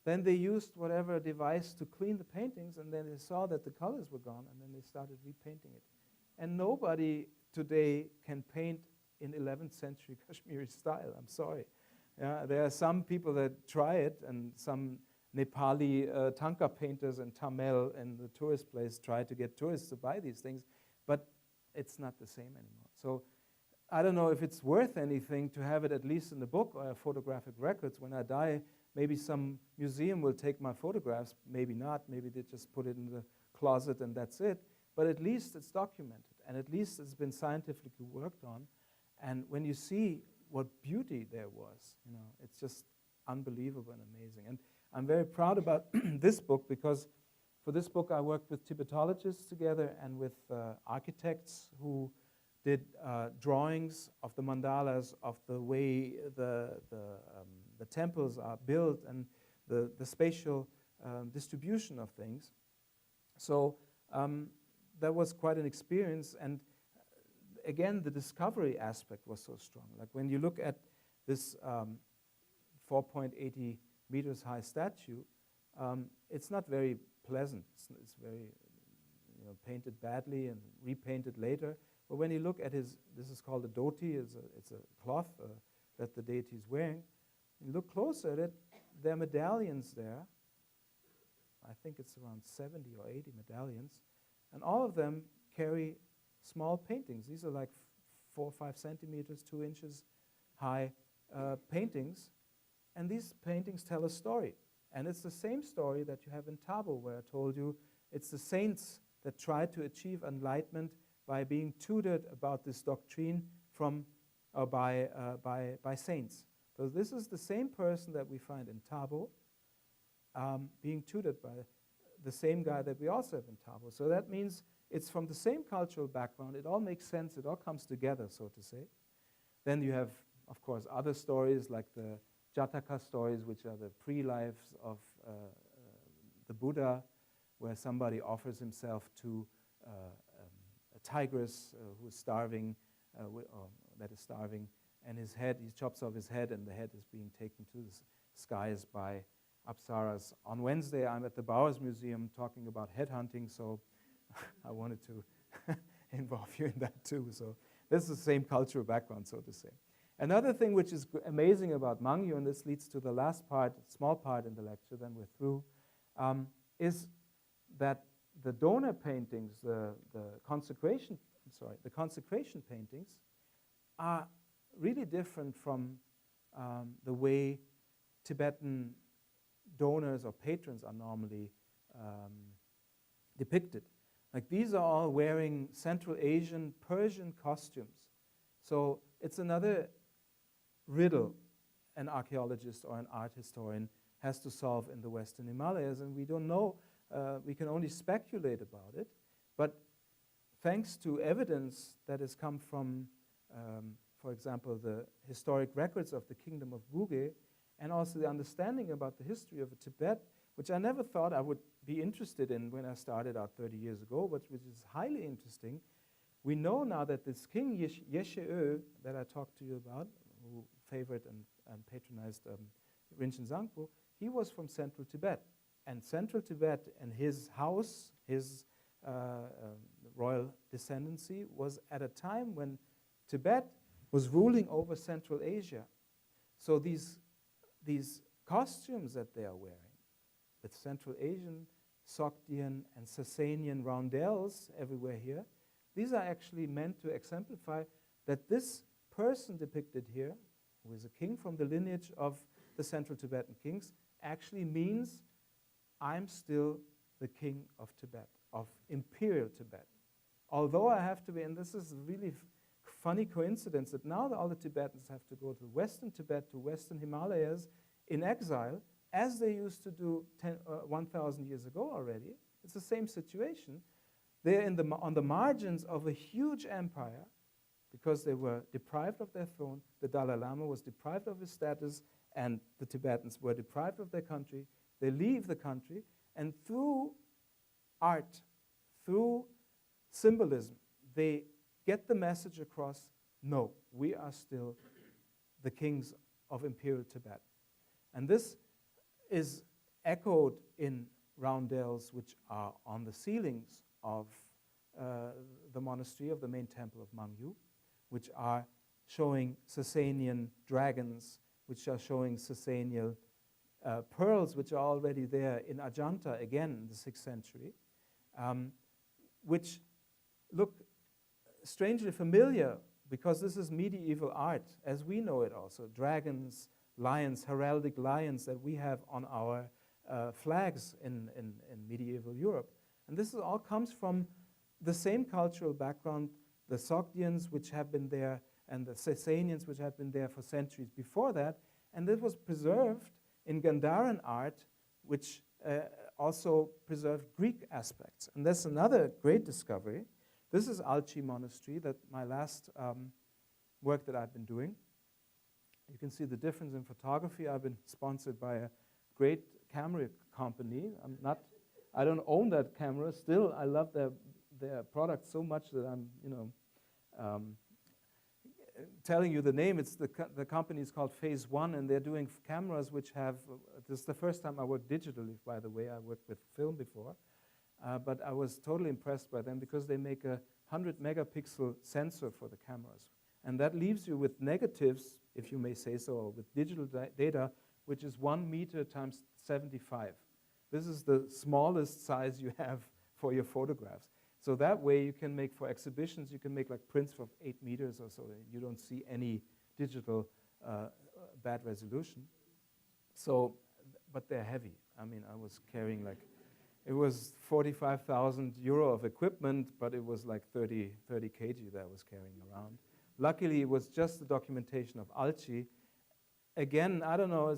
Then they used whatever device to clean the paintings, and then they saw that the colors were gone, and then they started repainting it. And nobody today can paint in 11th century Kashmiri style. I'm sorry. There are some people that try it, and some Nepali Tanka painters in Tamil in the tourist place try to get tourists to buy these things, but it's not the same anymore. So I don't know if it's worth anything to have it at least in the book or photographic records. When I die, maybe some museum will take my photographs, maybe not, maybe they just put it in the closet and that's it. But at least it's documented, and at least it's been scientifically worked on. And when you see what beauty there was, it's just unbelievable and amazing. And I'm very proud about this book, because for this book I worked with Tibetologists together and with architects who did drawings of the mandalas, of the way the temples are built, and the spatial distribution of things. So that was quite an experience, and again, the discovery aspect was so strong. Like when you look at this 4.80 meters high statue, it's not very pleasant. It's very, painted badly and repainted later. But when you look at this is called a dhoti, it's a cloth that the deity is wearing. You look closer at it, there are medallions there. I think it's around 70 or 80 medallions. And all of them carry small paintings. These are like 4 or 5 centimeters, 2 inches high paintings. And these paintings tell a story. And it's the same story that you have in Tabo, where I told you it's the saints that try to achieve enlightenment by being tutored about this doctrine by saints. So this is the same person that we find in Tabo, being tutored by the same guy that we also have in Tabo. So that means it's from the same cultural background. It all makes sense. It all comes together, so to say. Then you have, of course, other stories like the Jataka stories, which are the pre-lives of the Buddha, where somebody offers himself to a tigress who is starving, that is starving, and his head, he chops off his head, and the head is being taken to the skies by Apsaras. On Wednesday, I'm at the Bowers Museum talking about headhunting, so I wanted to involve you in that too. So this is the same cultural background, so to say. Another thing which is amazing about Mangyu, and this leads to the last part, small part in the lecture, then we're through, is that the donor paintings, the consecration paintings, are really different from the way Tibetan donors or patrons are normally depicted. Like these are all wearing Central Asian, Persian costumes. So it's another riddle an archaeologist or an art historian has to solve in the Western Himalayas, and we don't know, we can only speculate about it. But thanks to evidence that has come from, for example, the historic records of the Kingdom of Buge, and also the understanding about the history of Tibet, which I never thought I would be interested in when I started out 30 years ago, but which is highly interesting. We know now that this king Yeshe that I talked to you about, who favored and patronized Rinchen Sangpo, he was from central Tibet. And central Tibet and his house, his royal descendancy, was at a time when Tibet was ruling over Central Asia. So these costumes that they are wearing, with Central Asian, Sogdian, and Sasanian roundels everywhere here, these are actually meant to exemplify that this person depicted here, who is a king from the lineage of the Central Tibetan kings, actually means I'm still the king of Tibet, of imperial Tibet. Although I have to be, and this is a really funny coincidence, that now all the Tibetans have to go to Western Tibet, to Western Himalayas, in exile, as they used to do 1,000 years ago already. It's the same situation. They're on the margins of a huge empire because they were deprived of their throne. The Dalai Lama was deprived of his status, and the Tibetans were deprived of their country. They leave the country, and through art, through symbolism, they get the message across, no, we are still the kings of imperial Tibet. And this is echoed in roundels which are on the ceilings of the monastery of the main temple of Mangyu, which are showing Sasanian dragons, which are showing Sasanian pearls, which are already there in Ajanta, again in the 6th century, which look strangely familiar because this is medieval art, as we know it also. Dragons, lions, heraldic lions that we have on our flags in medieval Europe. And this all comes from the same cultural background, the Sogdians, which have been there, and the Sasanians, which have been there for centuries before that. And this was preserved in Gandharan art, which also preserved Greek aspects. And that's another great discovery. This is Alchi Monastery, that my last work that I've been doing. You can see the difference in photography. I've been sponsored by a great camera company. I don't own that camera. Still, I love their product so much that I'm, telling you the name. It's the company is called Phase One, and they're doing cameras which have. This is the first time I worked digitally, by the way. I worked with film before, but I was totally impressed by them because they make a 100-megapixel sensor for the cameras, and that leaves you with negatives, if you may say so, or with digital data, which is 1 meter times 75. This is the smallest size you have for your photographs. So that way you can make, for exhibitions, you can make like prints of 8 meters or so. You don't see any digital bad resolution. So but they're heavy. I mean, I was carrying like, it was 45,000 euro of equipment, but it was like 30 kg that I was carrying around. Luckily, it was just the documentation of Alchi. Again, I don't know,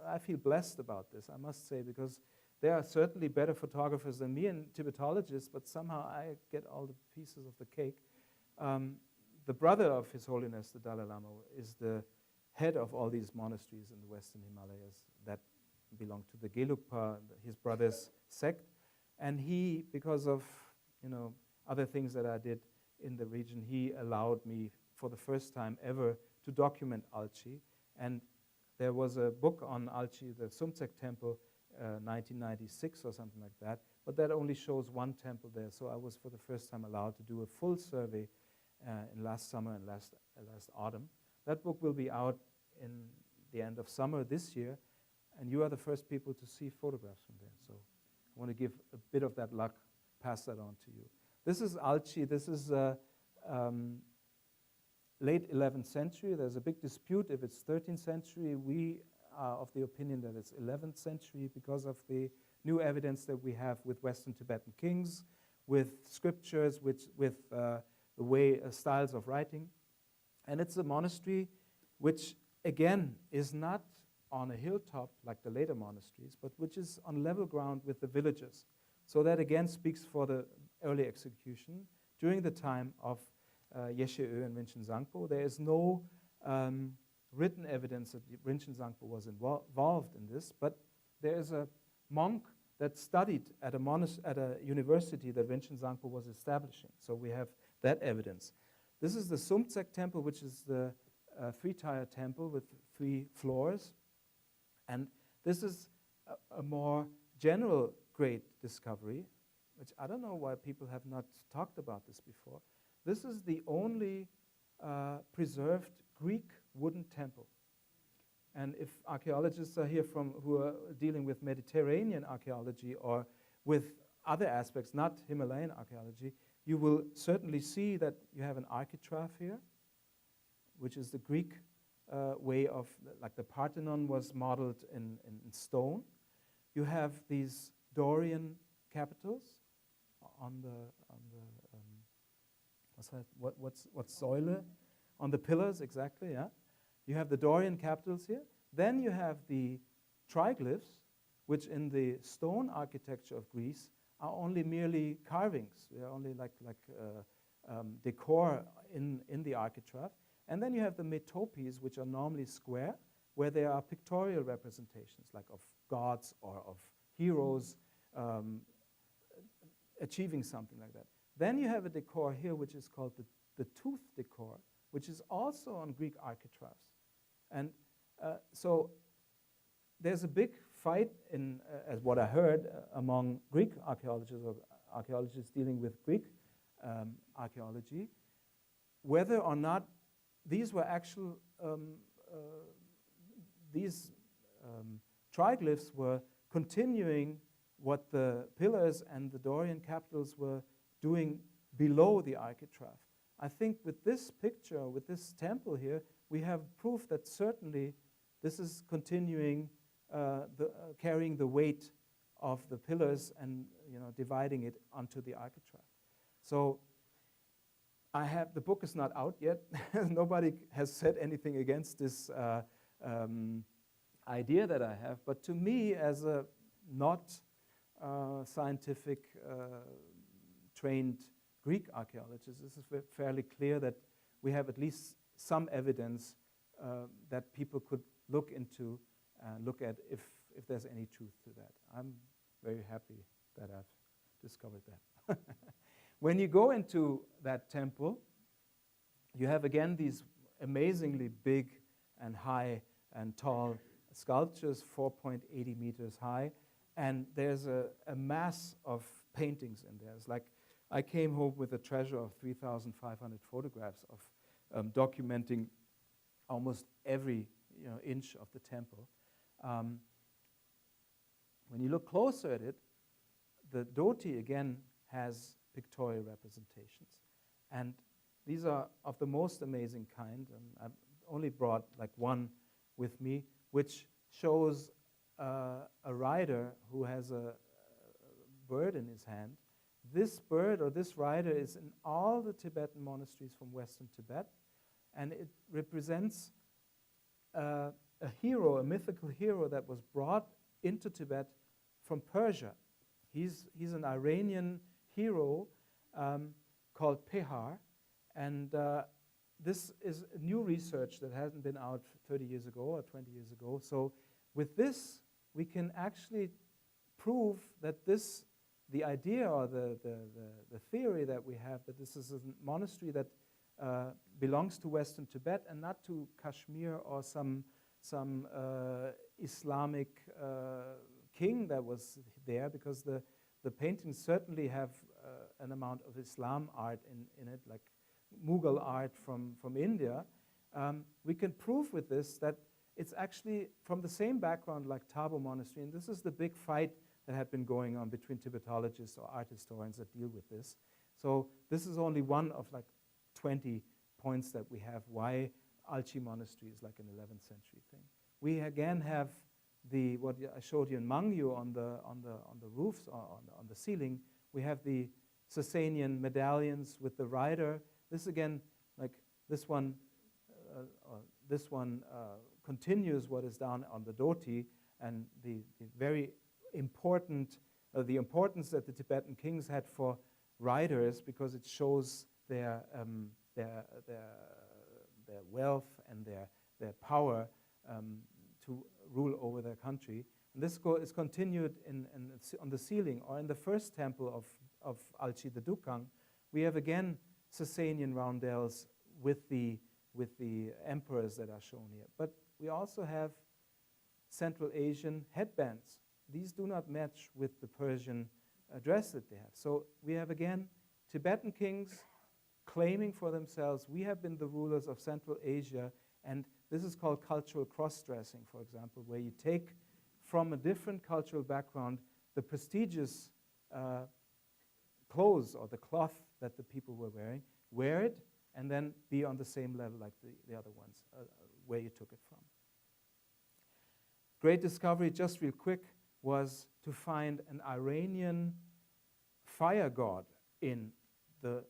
I feel blessed about this, I must say, because there are certainly better photographers than me and Tibetologists, but somehow I get all the pieces of the cake. The brother of His Holiness, the Dalai Lama, is the head of all these monasteries in the Western Himalayas that belong to the Gelugpa, his brother's sect. And he, because of other things that I did in the region, he allowed me for the first time ever to document Alchi. And there was a book on Alchi, the Sumtsek Temple, 1996 or something like that, but that only shows one temple there. So I was for the first time allowed to do a full survey in last summer and last autumn. That book will be out in the end of summer this year, and you are the first people to see photographs from there. So I want to give a bit of that luck, pass that on to you. This is Alchi. This is late 11th century. There's a big dispute if it's 13th century. We are of the opinion that it's 11th century because of the new evidence that we have with Western Tibetan kings, with scriptures, with the way styles of writing. And it's a monastery which, again, is not on a hilltop like the later monasteries, but which is on level ground with the villages. So that again speaks for the early execution. During the time of Yeshe and Rinchen Sangpo, there is no written evidence that Rinchen Sangpo was involved in this, but there is a monk that studied at a university that Rinchen Sangpo was establishing. So we have that evidence. This is the Sumtsek temple, which is the three-tier temple with 3 floors. And this is a more general great discovery, which I don't know why people have not talked about this before. This is the only preserved Greek wooden temple. And if archaeologists are here who are dealing with Mediterranean archaeology or with other aspects, not Himalayan archaeology, you will certainly see that you have an architrave here, which is the Greek way of, like the Parthenon was modeled in stone. You have these Dorian capitals on the what's Säule? On the pillars, exactly, yeah. You have the Dorian capitals here. Then you have the triglyphs, which in the stone architecture of Greece are only merely carvings. They are only like decor in the architrave. And then you have the metopes, which are normally square, where there are pictorial representations, like of gods or of heroes achieving something like that. Then you have a decor here, which is called the tooth decor, which is also on Greek architraves. And so there's a big fight, as what I heard, among Greek archaeologists or archaeologists dealing with Greek archaeology, whether or not these were actual, these triglyphs were continuing what the pillars and the Dorian capitals were doing below the architrave. I think with this picture, with this temple here, we have proof that certainly this is continuing, carrying the weight of the pillars and dividing it onto the architrave. So the book is not out yet. Nobody has said anything against this idea that I have. But to me, as a not scientific trained Greek archaeologist, this is fairly clear that we have at least some evidence that people could look into and look at if there's any truth to that. I'm very happy that I've discovered that. When you go into that temple, you have again these amazingly big and high and tall sculptures, 4.80 meters high, and there's a mass of paintings in there. It's like I came home with a treasure of 3,500 photographs of documenting almost every inch of the temple. When you look closer at it, the dhoti again has pictorial representations. And these are of the most amazing kind. And I've only brought like one with me, which shows this bird or this rider is in all the Tibetan monasteries from Western Tibet, and it represents a hero, a mythical hero that was brought into Tibet from Persia. He's an Iranian hero called Pehar, and this is new research that hasn't been out 30 years ago or 20 years ago. So with this, we can actually prove that the idea or the theory that we have, that this is a monastery that belongs to Western Tibet and not to Kashmir or some Islamic king that was there, because the paintings certainly have an amount of Islam art in it, like Mughal art from India. We can prove with this that it's actually from the same background like Thabo Monastery, and this is the big fight that had been going on between Tibetologists or art historians that deal with this. So this is only one of like 20 points that we have why Alchi Monastery is like an 11th century thing. We again have what I showed you in Mangyu on the roofs, on the ceiling. We have the Sasanian medallions with the rider. This again, like this one continues what is down on the dhoti, and the very important, the importance that the Tibetan kings had for riders, because it shows their wealth and their power to rule over their country. And this is continued on the ceiling, or in the first temple of Alchi, the Dukang. We have again Sasanian roundels with the emperors that are shown here. But we also have Central Asian headbands. These do not match with the Persian dress that they have. So we have again Tibetan kings claiming for themselves, we have been the rulers of Central Asia, and this is called cultural cross-dressing, for example, where you take from a different cultural background the prestigious clothes or the cloth that the people were wearing, wear it, and then be on the same level like the other ones, where you took it from. Great discovery, just real quick, was to find an Iranian fire god in the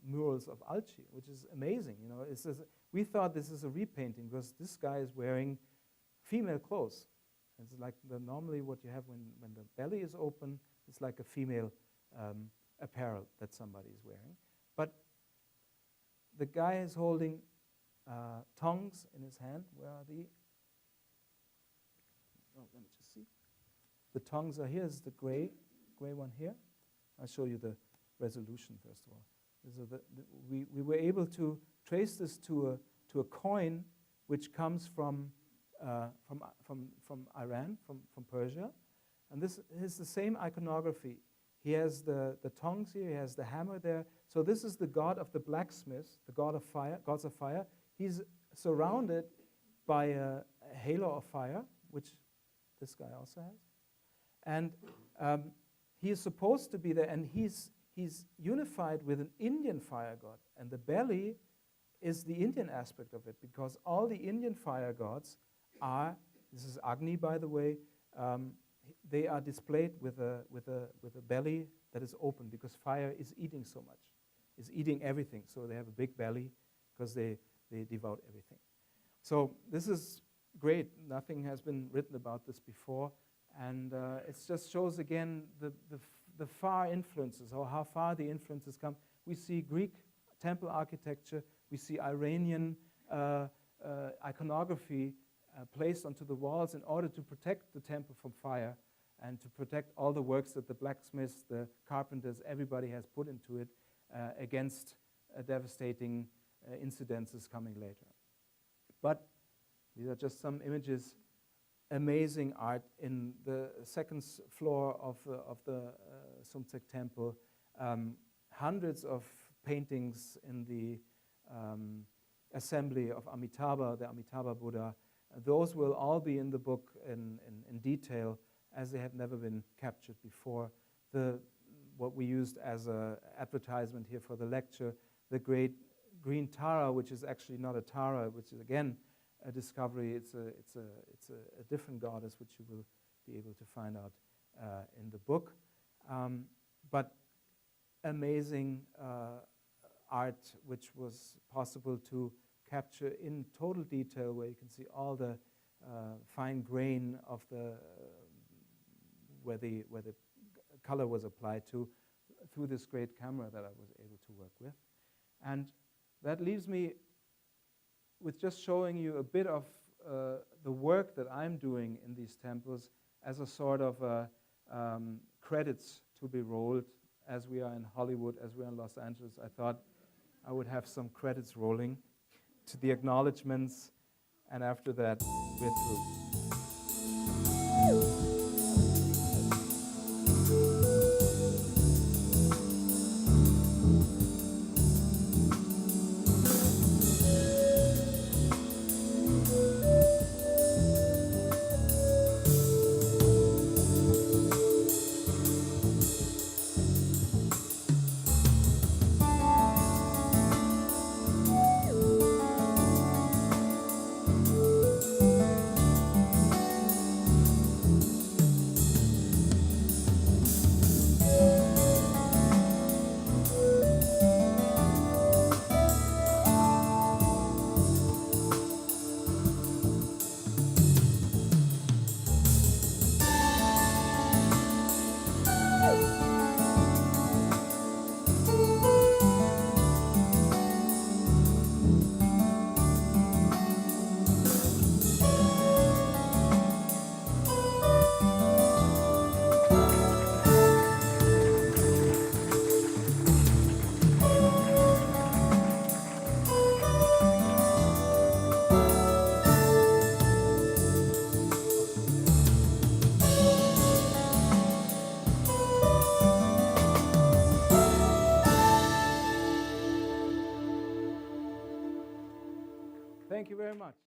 murals of Alchi, which is amazing. You know, we thought this is a repainting because this guy is wearing female clothes. It's like normally what you have when the belly is open. It's like a female apparel that somebody is wearing. But the guy is holding tongs in his hand. Where are the? Oh, let me just see. The tongs are here. Is the gray one here? I'll show you the resolution first of all. We were able to trace this to a coin which comes from Iran, from Persia, and this is the same iconography. He has the tongs here. He has the hammer there. So this is the god of the blacksmiths, the god of fire, gods of fire. He's surrounded by a halo of fire, which this guy also has, and he is supposed to be there, and he's unified with an Indian fire god, and the belly is the Indian aspect of it, because all the Indian fire gods are, this is Agni by the way, they are displayed with a belly that is open, because fire is eating so much, is eating everything, so they have a big belly because they devour everything. So this is great. Nothing has been written about this before, and it just shows again the far influences, or how far the influences come. We see Greek temple architecture, we see Iranian iconography placed onto the walls in order to protect the temple from fire and to protect all the works that the blacksmiths, the carpenters, everybody has put into it against devastating incidences coming later. But these are just some images. Amazing art in the second floor of the Sumtsek temple. Hundreds of paintings in the assembly of Amitabha, the Amitabha Buddha. Those will all be in the book in detail, as they have never been captured before. What we used as an advertisement here for the lecture, the great green Tara, which is actually not a Tara, which is again a discovery. It's a different goddess, which you will be able to find out in the book. But amazing art which was possible to capture in total detail, where you can see all the fine grain of the where the color was applied to through this great camera that I was able to work with. And that leaves me with just showing you a bit of the work that I'm doing in these temples as a sort of credits to be rolled. As we are in Hollywood, as we are in Los Angeles, I thought I would have some credits rolling to the acknowledgements, and after that, we're through. Thank you very much.